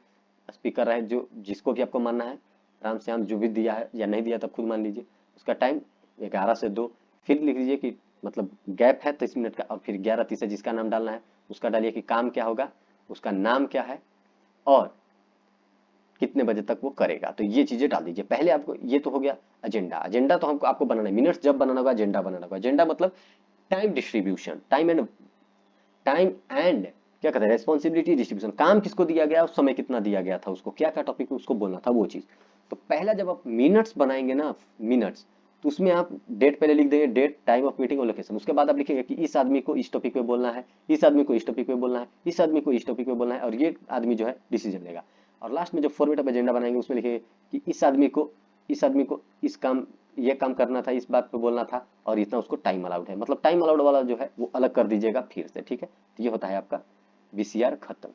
Speaker 1: स्पीकर रहे जो जिसको भी आपको मानना है, राम श्याम जो भी दिया है या नहीं दिया तब खुद मान लीजिए, उसका टाइम 11 से 2। फिर लिख दीजिए कि मतलब गैप है 30 मिनट का, और फिर 11:30 से जिसका नाम डालना है उसका डालिए कि काम क्या होगा, उसका नाम क्या है, और कितने बजे तक वो करेगा। तो ये चीजें डाल दीजिए पहले आपको। ये तो हो गया एजेंडा। एजेंडा तो हमको आपको बनाना है, मिनट्स जब बनाना होगा एजेंडा बनाना होगा। एजेंडा मतलब टाइम डिस्ट्रीब्यूशन, टाइम एंड क्या कहते हैं रेस्पॉन्सिबिलिटी डिस्ट्रीब्यूशन, काम किसको दिया गया, उस समय कितना दिया गया था, उसको क्या क्या टॉपिक उसको बोलना था, वो चीज। तो पहला जब आप मिनट्स बनाएंगे ना, मिनट्स, तो उसमें आप डेट पहले लिख देंगे, डेट, टाइम ऑफ मीटिंग और लोकेशन। उसके बाद आप लिखेंगे कि इस आदमी को इस टॉपिक पे बोलना है, इस आदमी को इस टॉपिक पे बोलना है, इस आदमी को इस टॉपिक पे बोलना है, और ये आदमी जो है डिसीजन लेगा। और लास्ट में जब फॉर्मेट ऑफ एजेंडा बनाएंगे उसमें लिखेंगे कि इस आदमी को इस काम, ये काम करना था, इस बात पे बोलना था, और इतना उसको टाइम अलाउड है। मतलब टाइम अलाउड वाला जो है वो अलग कर दीजिएगा फिर से, ठीक है। तो ये होता है आपका वीसीआर खत्म।